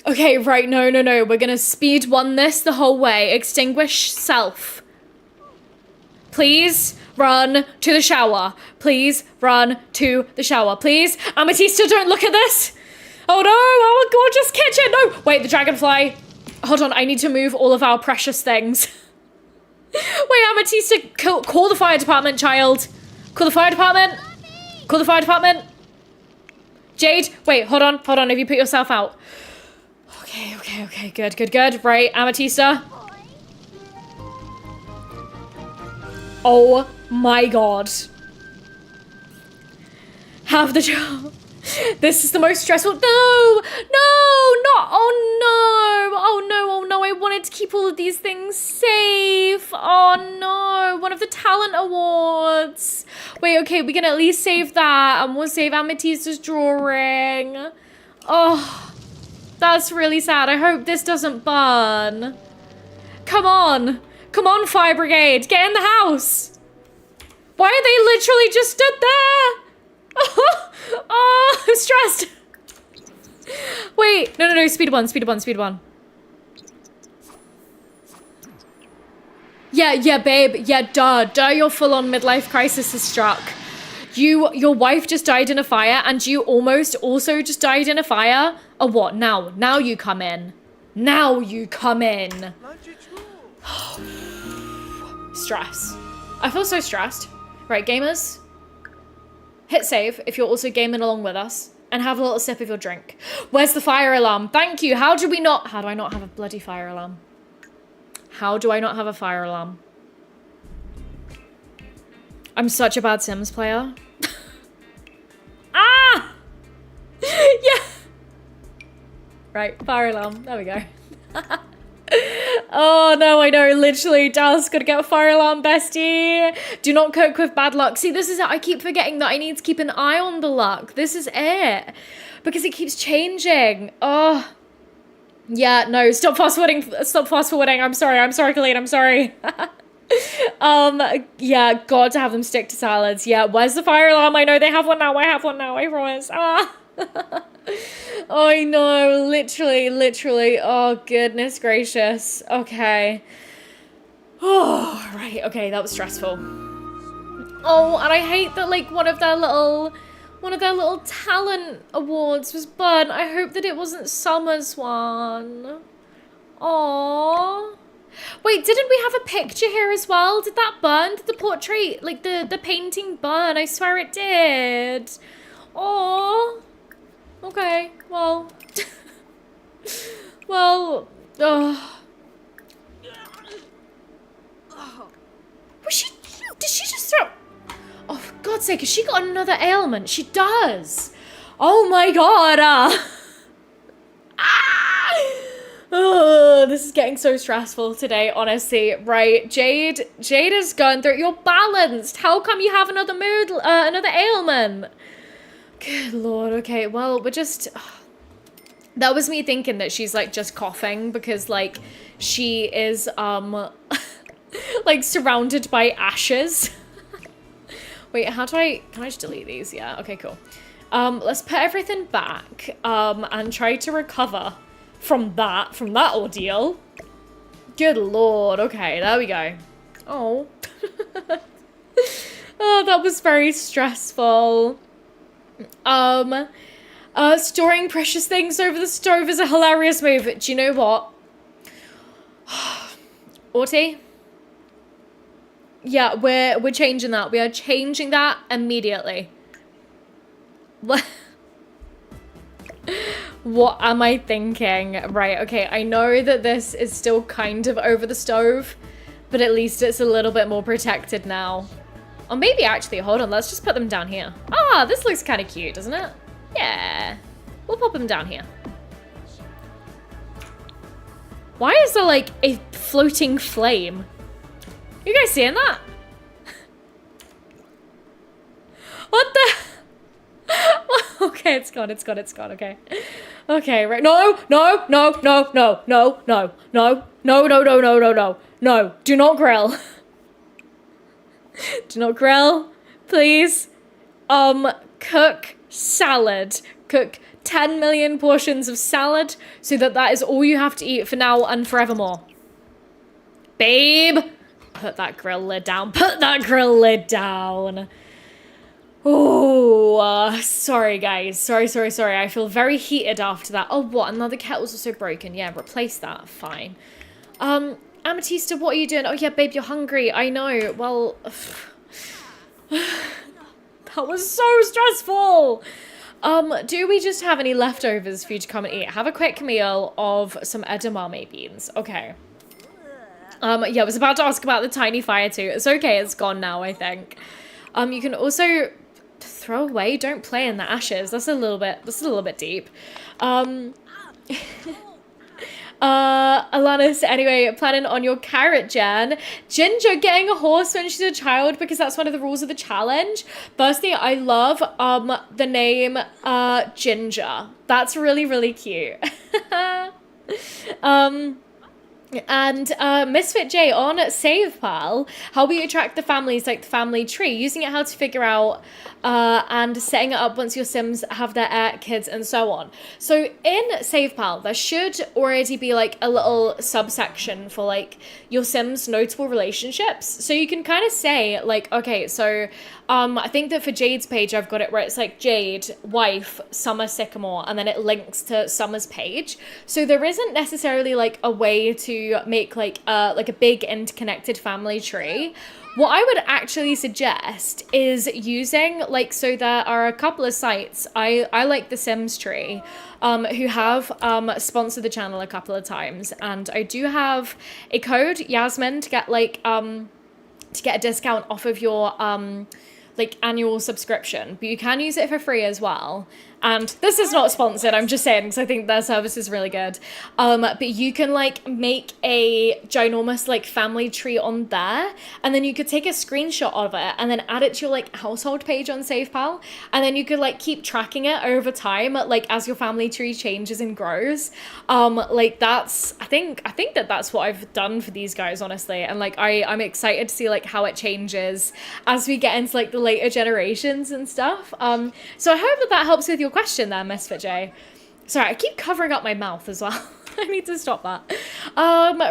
Okay, right, no. We're gonna speed one this the whole way. Extinguish self. Please run to the shower. Please run to the shower. Please. Amatista, don't look at this. Oh no, our gorgeous kitchen. No, wait, the dragonfly. Hold on, I need to move all of our precious things. Wait, Amatista, call the fire department, child. Call the fire department. Call the fire department. Jade, wait, hold on. Have you put yourself out? Okay, good. Right, Amatista. Oh my god. Have the job. This is the most stressful. No, not. Oh no. I wanted to keep all of these things safe. Oh no. One of the talent awards. Wait, okay, we can at least save that. And we'll save Amatista's drawing. Oh, that's really sad. I hope this doesn't burn. Come on, fire brigade. Get in the house. Why are they literally just stood there? Oh, I'm stressed. Wait, no, speed one. Yeah, babe. Yeah, duh, your full-on midlife crisis has struck. Your wife just died in a fire, and you almost also just died in a fire. Oh, what? Now you come in. Stress. I feel so stressed. Right, gamers? Hit save if you're also gaming along with us, and have a little sip of your drink. Where's the fire alarm? Thank you. How do I not have a bloody fire alarm? How do I not have a fire alarm? I'm such a bad Sims player. Ah! Yeah. Right, fire alarm. There we go. Oh no, I know, literally, Dallas gotta get a fire alarm, bestie. Do not cope with bad luck. See, this is it. I keep forgetting that I need to keep an eye on the luck. This is it. Because it keeps changing. Oh. Yeah, no, stop fast forwarding. I'm sorry, Colleen, I'm sorry. Yeah, God, to have them stick to salads. Yeah, where's the fire alarm? I know they have one now. I promise. Ah. I know, literally. Oh, goodness gracious. Okay. Oh, right. Okay, that was stressful. Oh, and I hate that, like, one of their little talent awards was burnt. I hope that it wasn't Summer's one. Aww. Wait, didn't we have a picture here as well? Did that burn? Did the portrait, like, the painting burn? I swear it did. Aww. Okay, well. Well, did she just throw? Oh, for God's sake, has she got another ailment? She does. Oh my god. Oh, this is getting so stressful today, honestly. Right, Jade is going through. You're balanced. How come you have another another ailment? Good lord. Okay, well, we're just. That was me thinking that she's like just coughing because like she is Like surrounded by ashes. Wait, can I just delete these? Yeah, okay, cool. Let's put everything back, and try to recover from that ordeal. Good Lord, okay, there we go. Oh. Oh, that was very stressful. Storing precious things over the stove is a hilarious move. Do you know what? Auti? Yeah, we're changing that. We are changing that immediately. What? What am I thinking? Right, okay, I know that this is still kind of over the stove, but at least it's a little bit more protected now. Or maybe actually, hold on, let's just put them down here. Ah, this looks kind of cute, doesn't it? Yeah, we'll pop them down here. Why is there like a floating flame? You guys seeing that? What the? Okay, it's gone, okay. Okay, right, no, do not grill. Do not grill, please. Cook salad. Cook 10 million portions of salad so that is all you have to eat for now and forevermore. Babe, put that grill lid down. Put that grill lid down. Oh, sorry guys. Sorry. I feel very heated after that. Oh, what? Another kettle's also broken. Yeah, replace that. Fine. Amatista, what are you doing? Oh yeah, babe, you're hungry. I know. Well, that was so stressful. Do we just have any leftovers for you to come and eat? Have a quick meal of some edamame beans. Okay. Yeah, I was about to ask about the tiny fire too. It's okay, it's gone now, I think. You can also throw away, don't play in the ashes. That's a little bit deep. Alanis, anyway, planning on your carrot gen. Ginger getting a horse when she's a child because that's one of the rules of the challenge. Firstly, I love the name Ginger. That's really, really cute. And Misfit J on Save Pal, how we attract the families, like the family tree, using it how to figure out and setting it up once your Sims have their kids and so on. So in Save Pal, there should already be like a little subsection for like your Sims' notable relationships. So you can kind of say like, okay, so I think that for Jade's page, I've got it where it's like Jade, wife, Summer Sycamore, and then it links to Summer's page. So there isn't necessarily like a way to make like a big interconnected family tree. What I would actually suggest is using like, so there are a couple of sites, I like the Sims tree, who have sponsored the channel a couple of times, and I do have a code, Yasmin, to get like to get a discount off of your like annual subscription, but you can use it for free as well. And this is not sponsored, I'm just saying, because I think their service is really good. But you can like make a ginormous like family tree on there, and then you could take a screenshot of it and then add it to your like household page on SavePal, and then you could like keep tracking it over time, like as your family tree changes and grows. Like that's, I think that's what I've done for these guys, honestly. And like I'm excited to see like how it changes as we get into like the later generations and stuff. So I hope that helps with your question there, Misfit J. Sorry, I keep covering up my mouth as well. I need to stop that.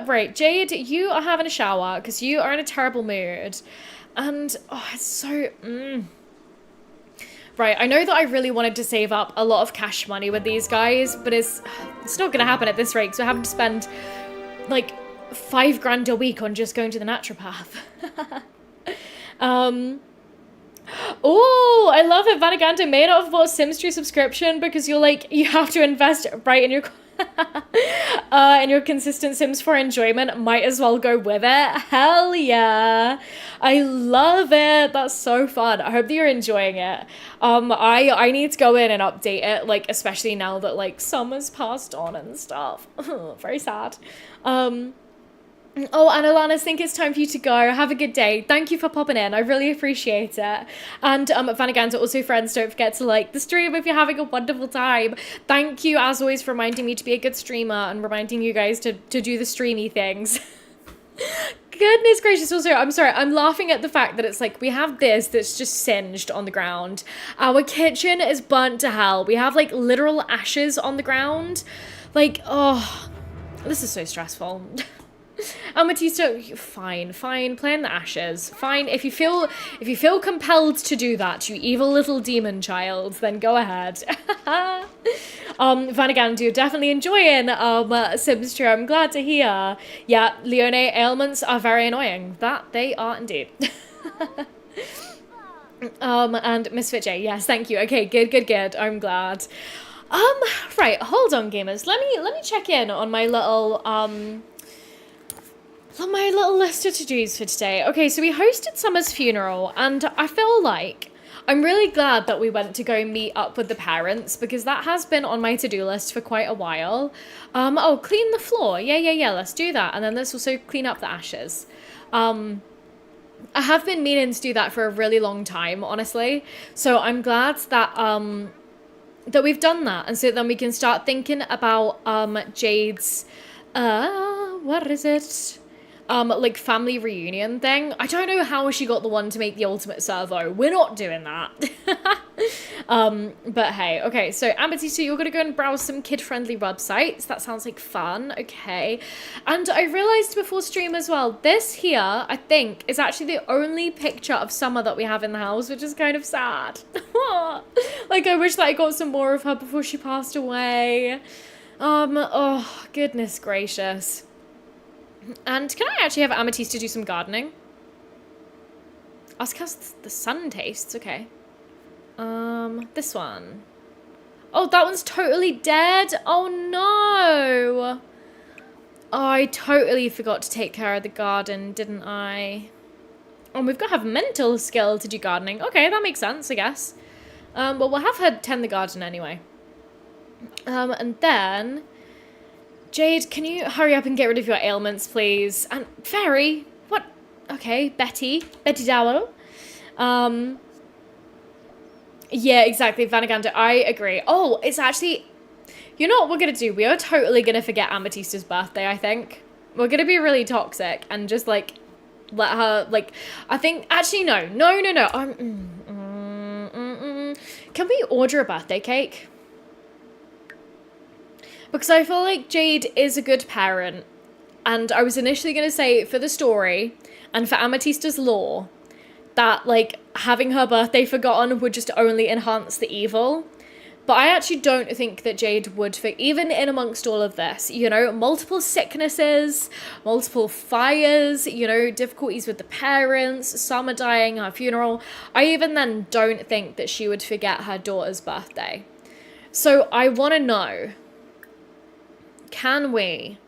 Right, Jade, you are having a shower because you are in a terrible mood. And, oh, it's so... Right, I know that I really wanted to save up a lot of cash money with these guys, but it's not going to happen at this rate, because we're having to spend, like, $5 grand a week on just going to the naturopath. Oh, I love it. Vanaganta made off of Sims Tree subscription because you're like, you have to invest right in your in your consistent Sims for enjoyment. Might as well go with it. Hell yeah. I love it. That's so fun. I hope that you're enjoying it. I need to go in and update it, like especially now that like summer's passed on and stuff. Very sad. Oh, and Alana, I think it's time for you to go. Have a good day. Thank you for popping in. I really appreciate it. And Vanaganta, also friends, don't forget to like the stream if you're having a wonderful time. Thank you, as always, for reminding me to be a good streamer and reminding you guys to do the streamy things. Goodness gracious. Also, I'm sorry. I'm laughing at the fact that it's like we have this that's just singed on the ground. Our kitchen is burnt to hell. We have like literal ashes on the ground. Like, oh, this is so stressful. Amatista, fine, play in the ashes. Fine, if you feel compelled to do that, you evil little demon child, then go ahead. Vanagandu, you're definitely enjoying Sims 2. I'm glad to hear. Yeah, Leone ailments are very annoying. That they are indeed. And Misfit J, yes, thank you. Okay, good. I'm glad. Right, hold on, gamers. Let me check in on my little list of to-dos for today. Okay, so we hosted Summer's funeral, and I feel like I'm really glad that we went to go meet up with the parents, because that has been on my to-do list for quite a while. Oh, clean the floor. Yeah, let's do that. And then let's also clean up the ashes. I have been meaning to do that for a really long time, honestly. So I'm glad that that we've done that, and so then we can start thinking about Jade's what is it? Like family reunion thing. I don't know how she got the one to make the ultimate servo. We're not doing that. But hey, okay, so Amatista, you're gonna go and browse some kid-friendly websites. That sounds like fun, okay. And I realized before stream as well, this here, I think, is actually the only picture of Summer that we have in the house, which is kind of sad. Like, I wish that I got some more of her before she passed away. Oh, goodness gracious. And can I actually have Amatista do some gardening? Ask how the sun tastes, okay. This one. Oh, that one's totally dead. Oh no. Oh, I totally forgot to take care of the garden, didn't I? Oh, we've got to have mental skill to do gardening. Okay, that makes sense, I guess. Well, we'll have her tend the garden anyway. And then... Jade, can you hurry up and get rid of your ailments, please? And Fairy, what? Okay, Betty Dowell. Yeah, exactly, Vanaganda, I agree. Oh, it's actually, you know what we're gonna do? We are totally gonna forget Amatista's birthday, I think. We're gonna be really toxic and just, like, let her, like, I think, actually, no. Can we order a birthday cake? Because I feel like Jade is a good parent, and I was initially going to say for the story and for Amatista's lore that, like, having her birthday forgotten would just only enhance the evil. But I actually don't think that Jade would, even in amongst all of this, you know, multiple sicknesses, multiple fires, you know, difficulties with the parents, Summer dying, her funeral. I even then don't think that she would forget her daughter's birthday. So I want to know... Can we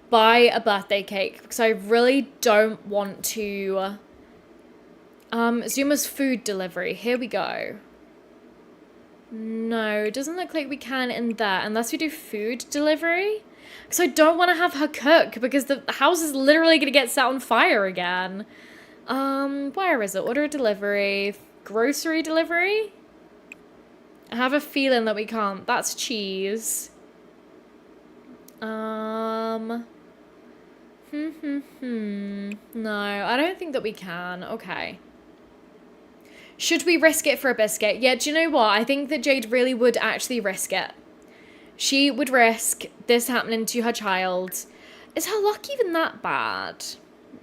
buy a birthday cake? Because I really don't want to... Zuma's food delivery. Here we go. No, it doesn't look like we can in there unless we do food delivery. Because I don't want to have her cook because the house is literally going to get set on fire again. Where is it? Order a delivery. Grocery delivery? I have a feeling that we can't. That's cheese. No, I don't think that we can. Okay. Should we risk it for a biscuit? Yeah, do you know what? I think that Jade really would actually risk it. She would risk this happening to her child. Is her luck even that bad?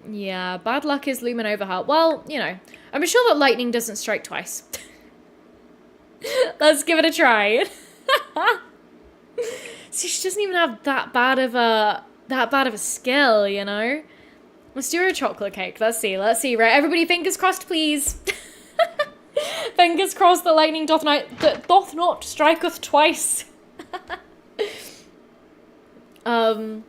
Yeah, bad luck is looming over her. Well, you know, I'm sure that lightning doesn't strike twice. Let's give it a try. See, she doesn't even have that bad of a skill, you know? Let's do her a chocolate cake. Let's see. Right, everybody, fingers crossed, please. Fingers crossed the lightning doth not striketh twice. Yeah,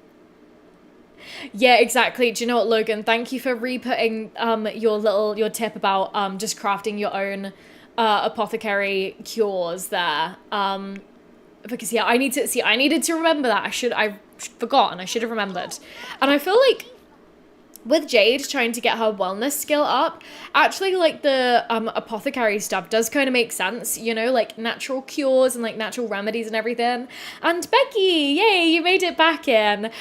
exactly. Do you know what, Logan? Thank you for re-putting your tip about just crafting your own apothecary cures there. Because yeah, I needed to remember that. I forgot and I should have remembered. And I feel like with Jade trying to get her wellness skill up, actually like the apothecary stuff does kind of make sense, you know, like natural cures and like natural remedies and everything. And Becky, yay, you made it back in.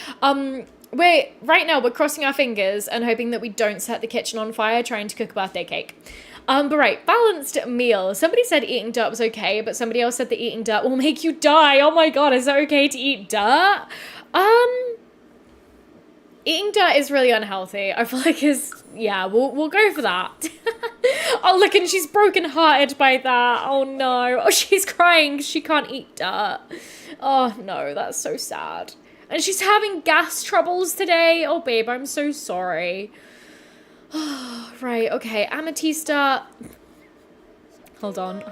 right now we're crossing our fingers and hoping that we don't set the kitchen on fire trying to cook a birthday cake. But right, balanced meal. Somebody said eating dirt was okay, but somebody else said that eating dirt will make you die. Oh my god, is it okay to eat dirt? Eating dirt is really unhealthy. I feel like we'll go for that. Oh, look, and she's brokenhearted by that. Oh no. Oh, she's crying. She can't eat dirt. Oh no, that's so sad. And she's having gas troubles today. Oh, babe, I'm so sorry. Right, okay, Amatista. Hold on.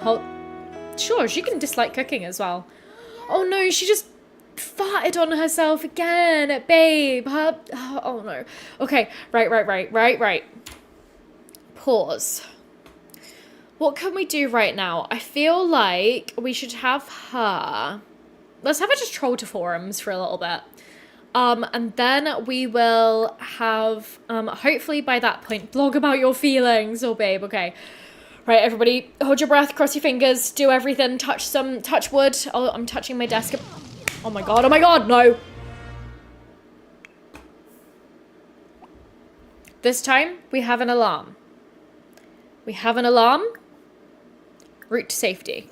Sure, she can dislike cooking as well. Oh no, she just farted on herself again, babe. Oh no. Okay, right. Pause. What can we do right now? I feel like we should have her. Let's have her just troll to forums for a little bit. And then we will have, hopefully by that point, blog about your feelings. Oh, babe, okay. Right, everybody, hold your breath, cross your fingers, do everything, touch wood. Oh, I'm touching my desk. Oh my god, no. This time, we have an alarm. Route to safety.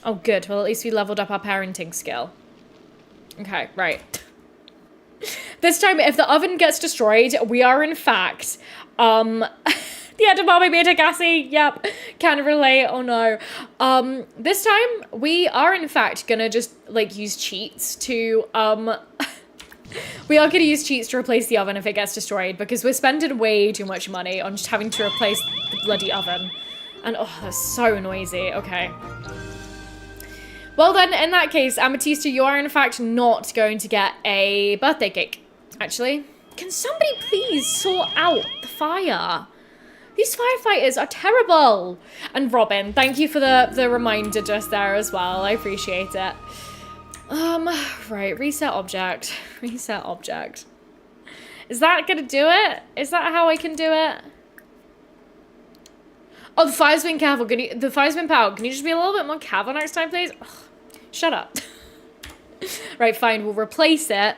Oh, good. Well, at least we leveled up our parenting skill. Okay, right. This time, if the oven gets destroyed, we are in fact, the edamame made her gassy. Yep, can relate. Oh no. This time, we are in fact gonna just, like, use cheats to, we are gonna use cheats to replace the oven if it gets destroyed, because we're spending way too much money on just having to replace the bloody oven. And, oh, that's so noisy. Okay. Well then, in that case, Amatista, you are in fact not going to get a birthday cake. Actually, can somebody please sort out the fire? These firefighters are terrible. And Robin, thank you for the reminder just there as well. I appreciate it. Right, reset object. Reset object. Is that gonna do it? Is that how I can do it? Oh, the fire's been careful. The fire's been powered. Can you just be a little bit more careful next time, please? Ugh, shut up. Right, fine. We'll replace it.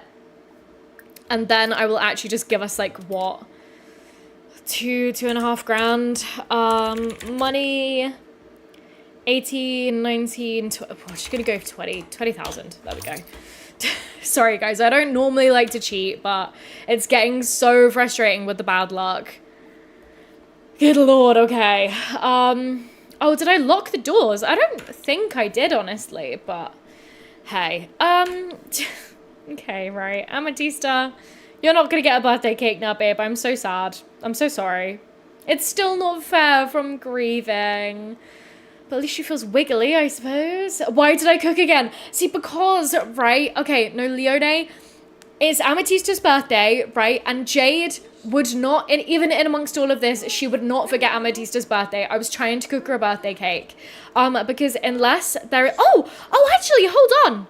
And then I will actually just give us, like, what? 2.5 grand. Money. 18, 19, oh, she's gonna go for 20,000. There we go. Sorry, guys. I don't normally like to cheat, but it's getting so frustrating with the bad luck. Good lord, okay. Oh, did I lock the doors? I don't think I did, honestly, but hey. Okay, right. Amatista, you're not gonna get a birthday cake now, babe. I'm so sad. I'm so sorry. It's still not fair from grieving. But at least she feels wiggly, I suppose. Why did I cook again? See, because, right? Okay, no, Leone, it's Amatista's birthday, right? And Jade would not, even in amongst all of this, she would not forget Amatista's birthday. I was trying to cook her a birthday cake. Because unless there, oh, actually, hold on.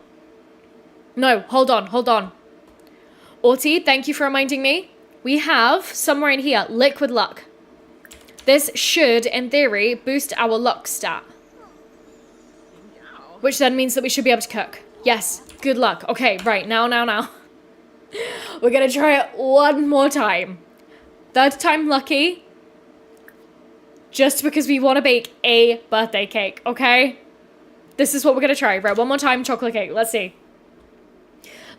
No, hold on. Orty, thank you for reminding me. We have, somewhere in here, liquid luck. This should, in theory, boost our luck stat. Which then means that we should be able to cook. Yes, good luck. Okay, right, now. We're gonna try it one more time. Third time lucky. Just because we want to bake a birthday cake, okay? This is what we're gonna try. Right, one more time, chocolate cake. Let's see.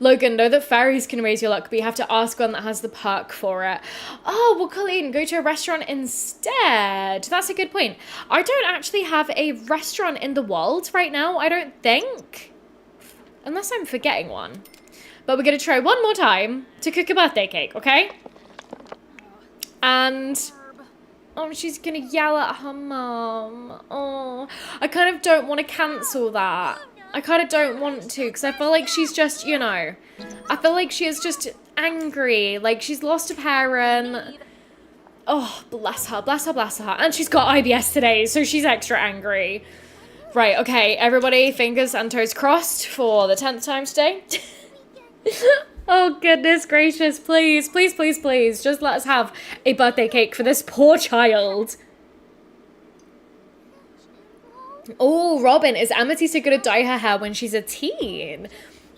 Logan, know that fairies can raise your luck, but you have to ask one that has the perk for it. Oh, well, Colleen, go to a restaurant instead. That's a good point. I don't actually have a restaurant in the world right now, I don't think. Unless I'm forgetting one. But we're going to try one more time to cook a birthday cake, okay? And... oh, she's going to yell at her mum. Oh, I kind of don't want to cancel that. I kind of don't want to, because I feel like she's just, you know, I feel like she is just angry. Like, she's lost a parent. Oh, bless her. And she's got IBS today, so she's extra angry. Right, okay, everybody, fingers and toes crossed for the 10th time today. Oh, goodness gracious, please. Just let us have a birthday cake for this poor child. Oh, Robin, is Amatista going to dye her hair when she's a teen?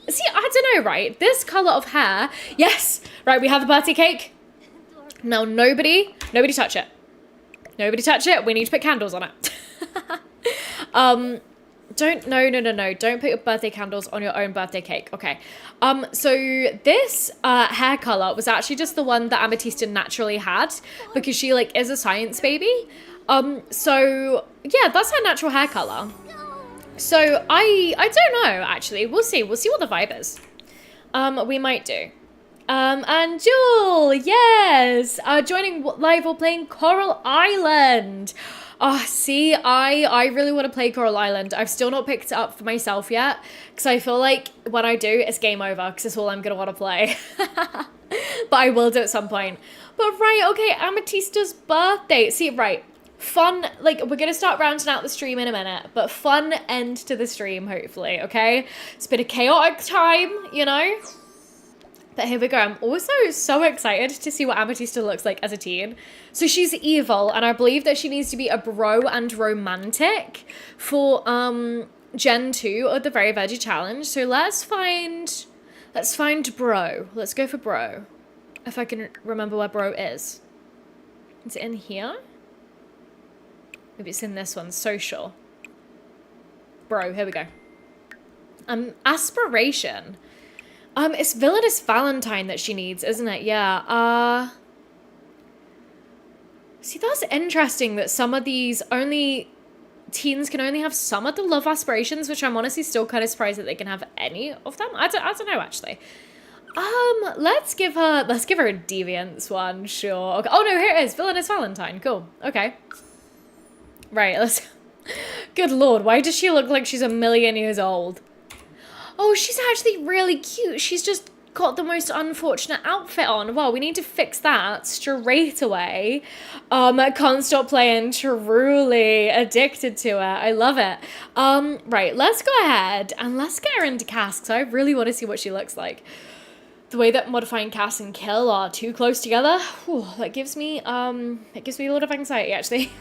See, I don't know, right? This color of hair. Yes. Right, we have the birthday cake. Now, nobody touch it. Nobody touch it. We need to put candles on it. No. Don't put your birthday candles on your own birthday cake. Okay. So this hair color was actually just the one that Amatista naturally had because she like is a science baby. So yeah, that's her natural hair color. So I don't know actually. We'll see what the vibe is. We might do. And Jewel, yes, joining live while playing Coral Island. Oh, see, I really want to play Coral Island. I've still not picked it up for myself yet because I feel like when I do, it's game over because it's all I'm going to want to play. But I will do at some point. But right, okay, Amatista's birthday. See, right, fun, like, we're going to start rounding out the stream in a minute, but fun end to the stream, hopefully, okay? It's been a chaotic time, you know? But here we go. I'm also so excited to see what Amatista looks like as a teen. So she's evil, and I believe that she needs to be a bro and romantic for Gen 2 of the Very Veggie Challenge. So let's find bro. Let's go for bro. If I can remember where bro is. Is it in here? Maybe it's in this one. Social. Bro, here we go. Aspiration. It's Villainous Valentine that she needs, isn't it? Yeah. See, that's interesting that some of these teens can only have some of the love aspirations, which I'm honestly still kind of surprised that they can have any of them. I don't know, actually. Let's give her a deviance one, sure. Okay. Oh, no, here it is. Villainous Valentine. Cool. Okay. Right, let's... Good lord, why does she look like she's a million years old? Oh, she's actually really cute. She's just got the most unfortunate outfit on. Well, we need to fix that straight away. Can't stop playing. Truly addicted to it. I love it. Right, let's go ahead and let's get her into casks. I really want to see what she looks like. The way that modifying cast and kill are too close together, whew, that gives me a lot of anxiety, actually.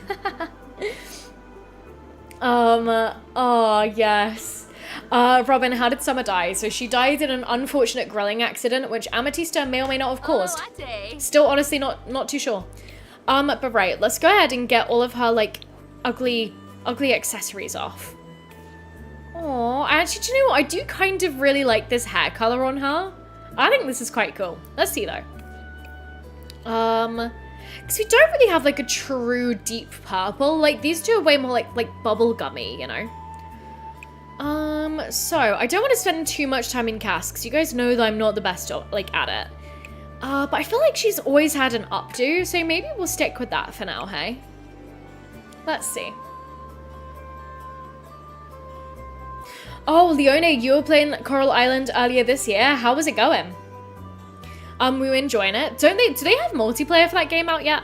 Oh, yes. Robin, how did Summer die? So she died in an unfortunate grilling accident, which Amatista may or may not have caused. Still, honestly, not too sure. But right, let's go ahead and get all of her, like, ugly accessories off. Oh, actually, do you know what? I do kind of really like this hair color on her. I think this is quite cool. Let's see, though. Because we don't really have, like, a true deep purple. Like, these two are way more, like bubblegummy, you know? So, I don't want to spend too much time in casks. You guys know that I'm not the best, like, at it. But I feel like she's always had an updo, so maybe we'll stick with that for now, hey? Let's see. Oh, Leone, you were playing Coral Island earlier this year. How was it going? We were enjoying it. Do they have multiplayer for that game out yet?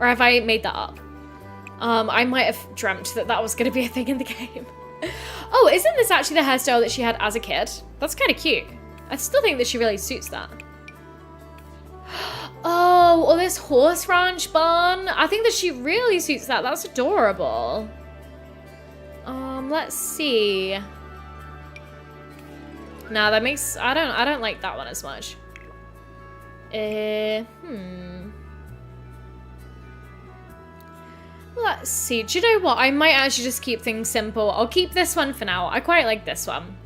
Or have I made that up? I might have dreamt that was going to be a thing in the game. Oh, isn't this actually the hairstyle that she had as a kid? That's kind of cute. I still think that she really suits that. Oh, or this horse ranch bun. I think that she really suits that. That's adorable. Let's see. Nah, that makes... I don't like that one as much. Let's see. Do you know what? I might actually just keep things simple. I'll keep this one for now. I quite like this one.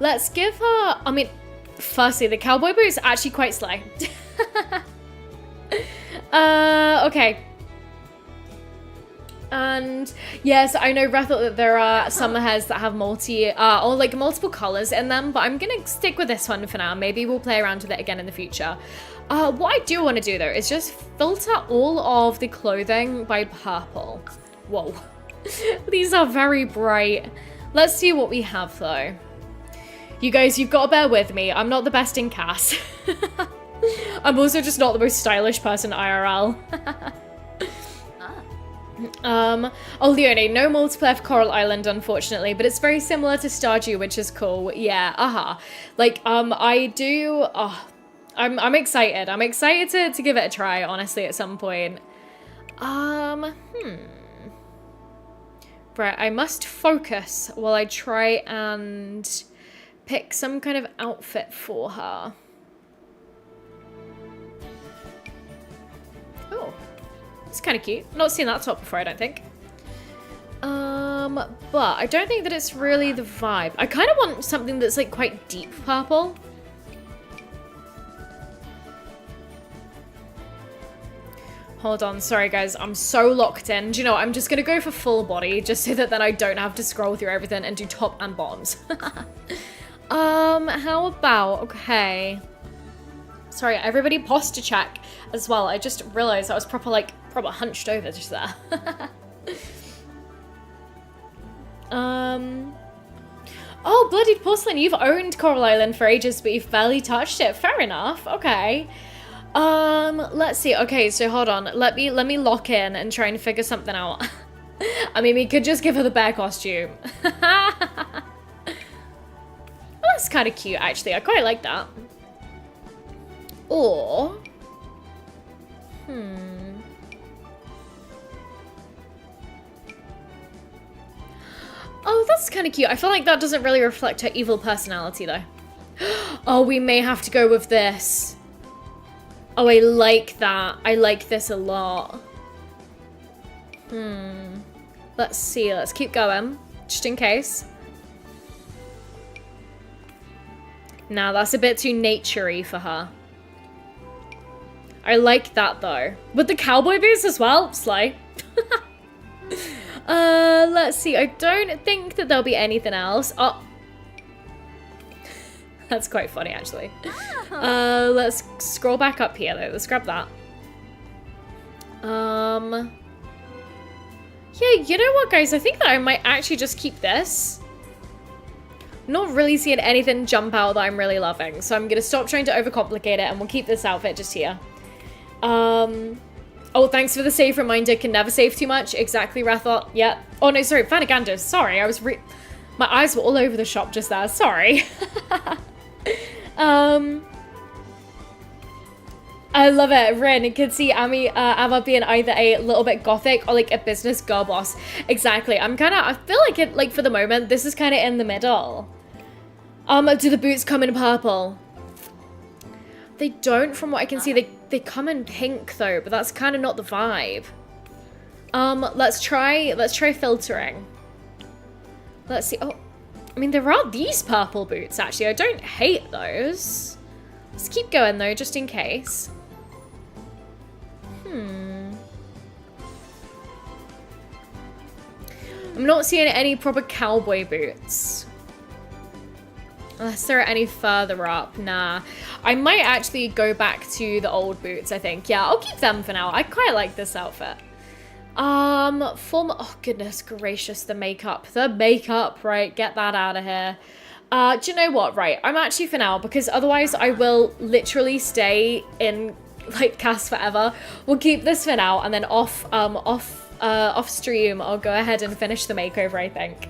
Let's give her... I mean, firstly, the cowboy boot's actually quite slay. Okay. And yes, I know Reth thought that there are some hairs that have multiple colors in them, but I'm gonna stick with this one for now. Maybe we'll play around with it again in the future. What I do want to do though is just filter all of the clothing by purple. Whoa. These are very bright. Let's see what we have though. You guys, you've got to bear with me. I'm not the best in CAS. I'm also just not the most stylish person IRL. Oh, Leone, no multiplayer for Coral Island, unfortunately, but it's very similar to Stardew, which is cool. Yeah, Like, I do... I'm excited. I'm excited to give it a try, honestly, at some point. Right, I must focus while I try and pick some kind of outfit for her. Oh, it's kind of cute. Not seen that top before, I don't think. But I don't think that it's really the vibe. I kind of want something that's like quite deep purple. Hold on, sorry guys, I'm so locked in. Do you know what? I'm just gonna go for full body just so that then I don't have to scroll through everything and do top and bottoms. How about, okay. Sorry, everybody posture check as well. I just realized I was proper hunched over just there. Oh, Bloodied Porcelain, you've owned Coral Island for ages, but you've barely touched it. Fair enough, okay. Let's see. Okay, so hold on. Let me lock in and try and figure something out. I mean, we could just give her the bear costume. Well, that's kind of cute, actually. I quite like that. Or... Oh, that's kind of cute. I feel like that doesn't really reflect her evil personality, though. Oh, we may have to go with this. Oh, I like that. I like this a lot. Let's see. Let's keep going, just in case. Nah, that's a bit too nature-y for her. I like that, though. With the cowboy boots as well. Slay. Let's see. I don't think that there'll be anything else. Oh. That's quite funny, actually. Let's scroll back up here, though. Let's grab that. Yeah, you know what, guys? I think that I might actually just keep this. Not really seeing anything jump out that I'm really loving. So I'm going to stop trying to overcomplicate it, and we'll keep this outfit just here. Oh, thanks for the save reminder. Can never save too much. Exactly, Rathot. Yeah. Oh, no, sorry. Fanaganda. Sorry, I was my eyes were all over the shop just there. Sorry. I love it. Rin, you can see Amma being either a little bit gothic or like a business girl boss. Exactly. I feel like it, like for the moment, this is kind of in the middle. Do the boots come in purple? They don't, from what I can see. They come in pink though, but that's kind of not the vibe. Let's try filtering. Let's see. Oh, I mean, there are these purple boots, actually. I don't hate those. Let's keep going, though, just in case. I'm not seeing any proper cowboy boots. Unless there are any further up. Nah. I might actually go back to the old boots, I think. Yeah, I'll keep them for now. I quite like this outfit. Oh goodness gracious, the makeup, right? Get that out of here. Do you know what? Right, I'm actually for now, because otherwise I will literally stay in like cast forever. We'll keep this for now, and then off stream I'll go ahead and finish the makeover, I think.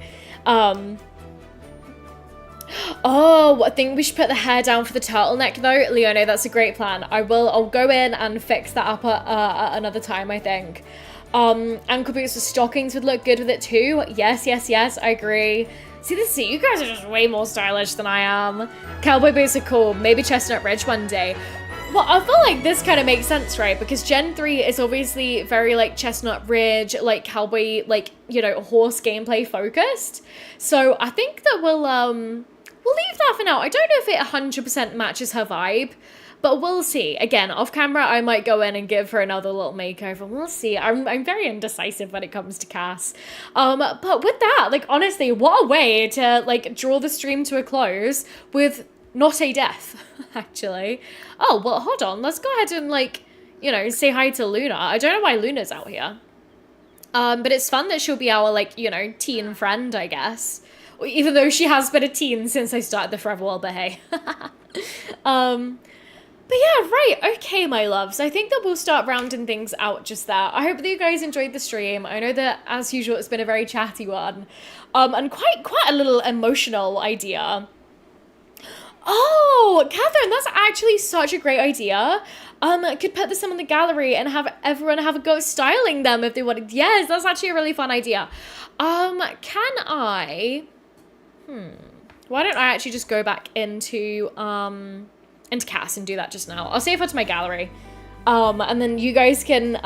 Oh, I think we should put the hair down for the turtleneck though. Leone, that's a great plan. I'll go in and fix that up at another time, I think. Ankle boots with stockings would look good with it too. Yes, I agree. See, you guys are just way more stylish than I am. Cowboy boots are cool. Maybe Chestnut Ridge one day. Well, I feel like this kind of makes sense, right? Because Gen 3 is obviously very, like, Chestnut Ridge, like, cowboy, like, you know, horse gameplay focused. So I think that we'll leave that for now. I don't know if it 100% matches her vibe, but we'll see. Again, off camera, I might go in and give her another little makeover. We'll see. I'm very indecisive when it comes to Cass. But with that, like, honestly, what a way to, like, draw the stream to a close with not a death, actually. Oh, well, hold on. Let's go ahead and, like, you know, say hi to Luna. I don't know why Luna's out here. But it's fun that she'll be our, like, you know, teen friend, I guess. Even though she has been a teen since I started the Forever World, but hey. But yeah, right, okay, my loves. I think that we'll start rounding things out just there. I hope that you guys enjoyed the stream. I know that, as usual, it's been a very chatty one. And quite a little emotional idea. Oh, Catherine, that's actually such a great idea. Could put this in the gallery and have everyone have a go styling them if they wanted. Yes, that's actually a really fun idea. Can I... What why don't I actually just go back into Cass and do that just now. I'll save her to my gallery. And then you guys can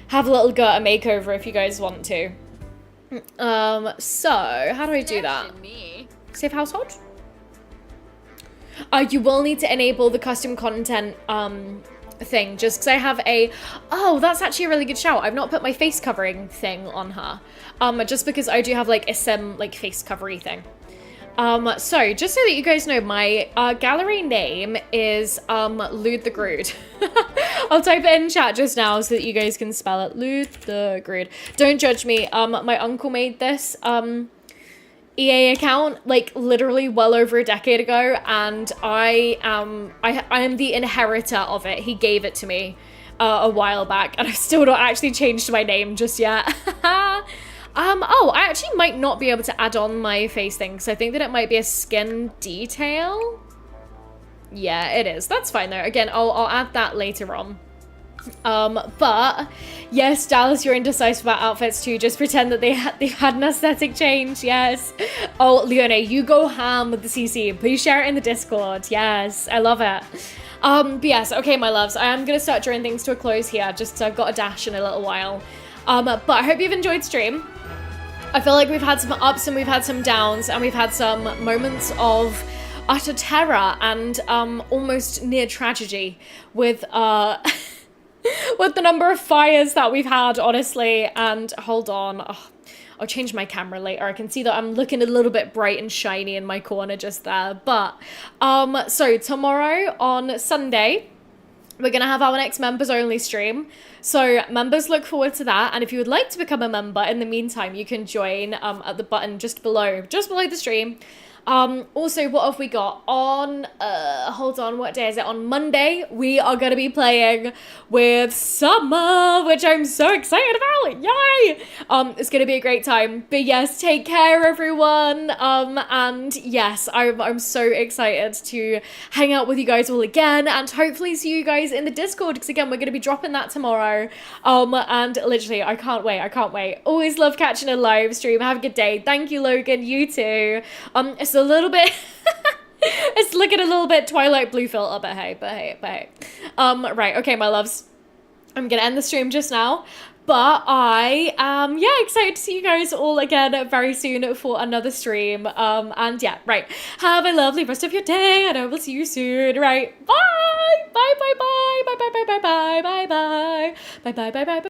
have a little go at a makeover if you guys want to. So how do I do that? Save household? You will need to enable the custom content thing just because I have that's actually a really good shout. I've not put my face covering thing on her. Just because I do have like a sim like face covery thing. So just so that you guys know, my gallery name is Lude the Grood. I'll type it in chat just now so that you guys can spell it. Lude the Grood. Don't judge me. My uncle made this EA account like literally well over a decade ago, and I am the inheritor of it. He gave it to me a while back, and I've still not actually changed my name just yet. I actually might not be able to add on my face thing, because I think that it might be a skin detail. Yeah, it is. That's fine though. Again, I'll add that later on. But yes, Dallas, you're indecisive about outfits too. Just pretend that they've had an aesthetic change. Yes. Oh, Leone, you go ham with the CC. Please share it in the Discord. Yes, I love it. But yes, okay, my loves, I am gonna start drawing things to a close here, just because I've got a dash in a little while. But I hope you've enjoyed stream. I feel like we've had some ups and we've had some downs, and we've had some moments of utter terror and almost near tragedy with with the number of fires that we've had, honestly. And hold on, I'll change my camera later. I can see that I'm looking a little bit bright and shiny in my corner just there. But so tomorrow on Sunday, we're gonna have our next members only stream. So members, look forward to that. And if you would like to become a member in the meantime, you can join at the button just below the stream. Also, what have we got on, hold on, what day is it? On Monday, we are going to be playing with Summer, which I'm so excited about. Yay! It's going to be a great time. But yes, take care, everyone. And yes, I'm so excited to hang out with you guys all again, and hopefully see you guys in the Discord, because again, we're going to be dropping that tomorrow. And literally, I can't wait. Always love catching a live stream. Have a good day. Thank you, Logan. You too. It's a little bit it's looking a little bit Twilight blue filter, but hey. Right, okay, my loves, I'm gonna end the stream just now, but I am excited to see you guys all again very soon for another stream. And yeah, right, have a lovely rest of your day, and I will see you soon. Right, bye.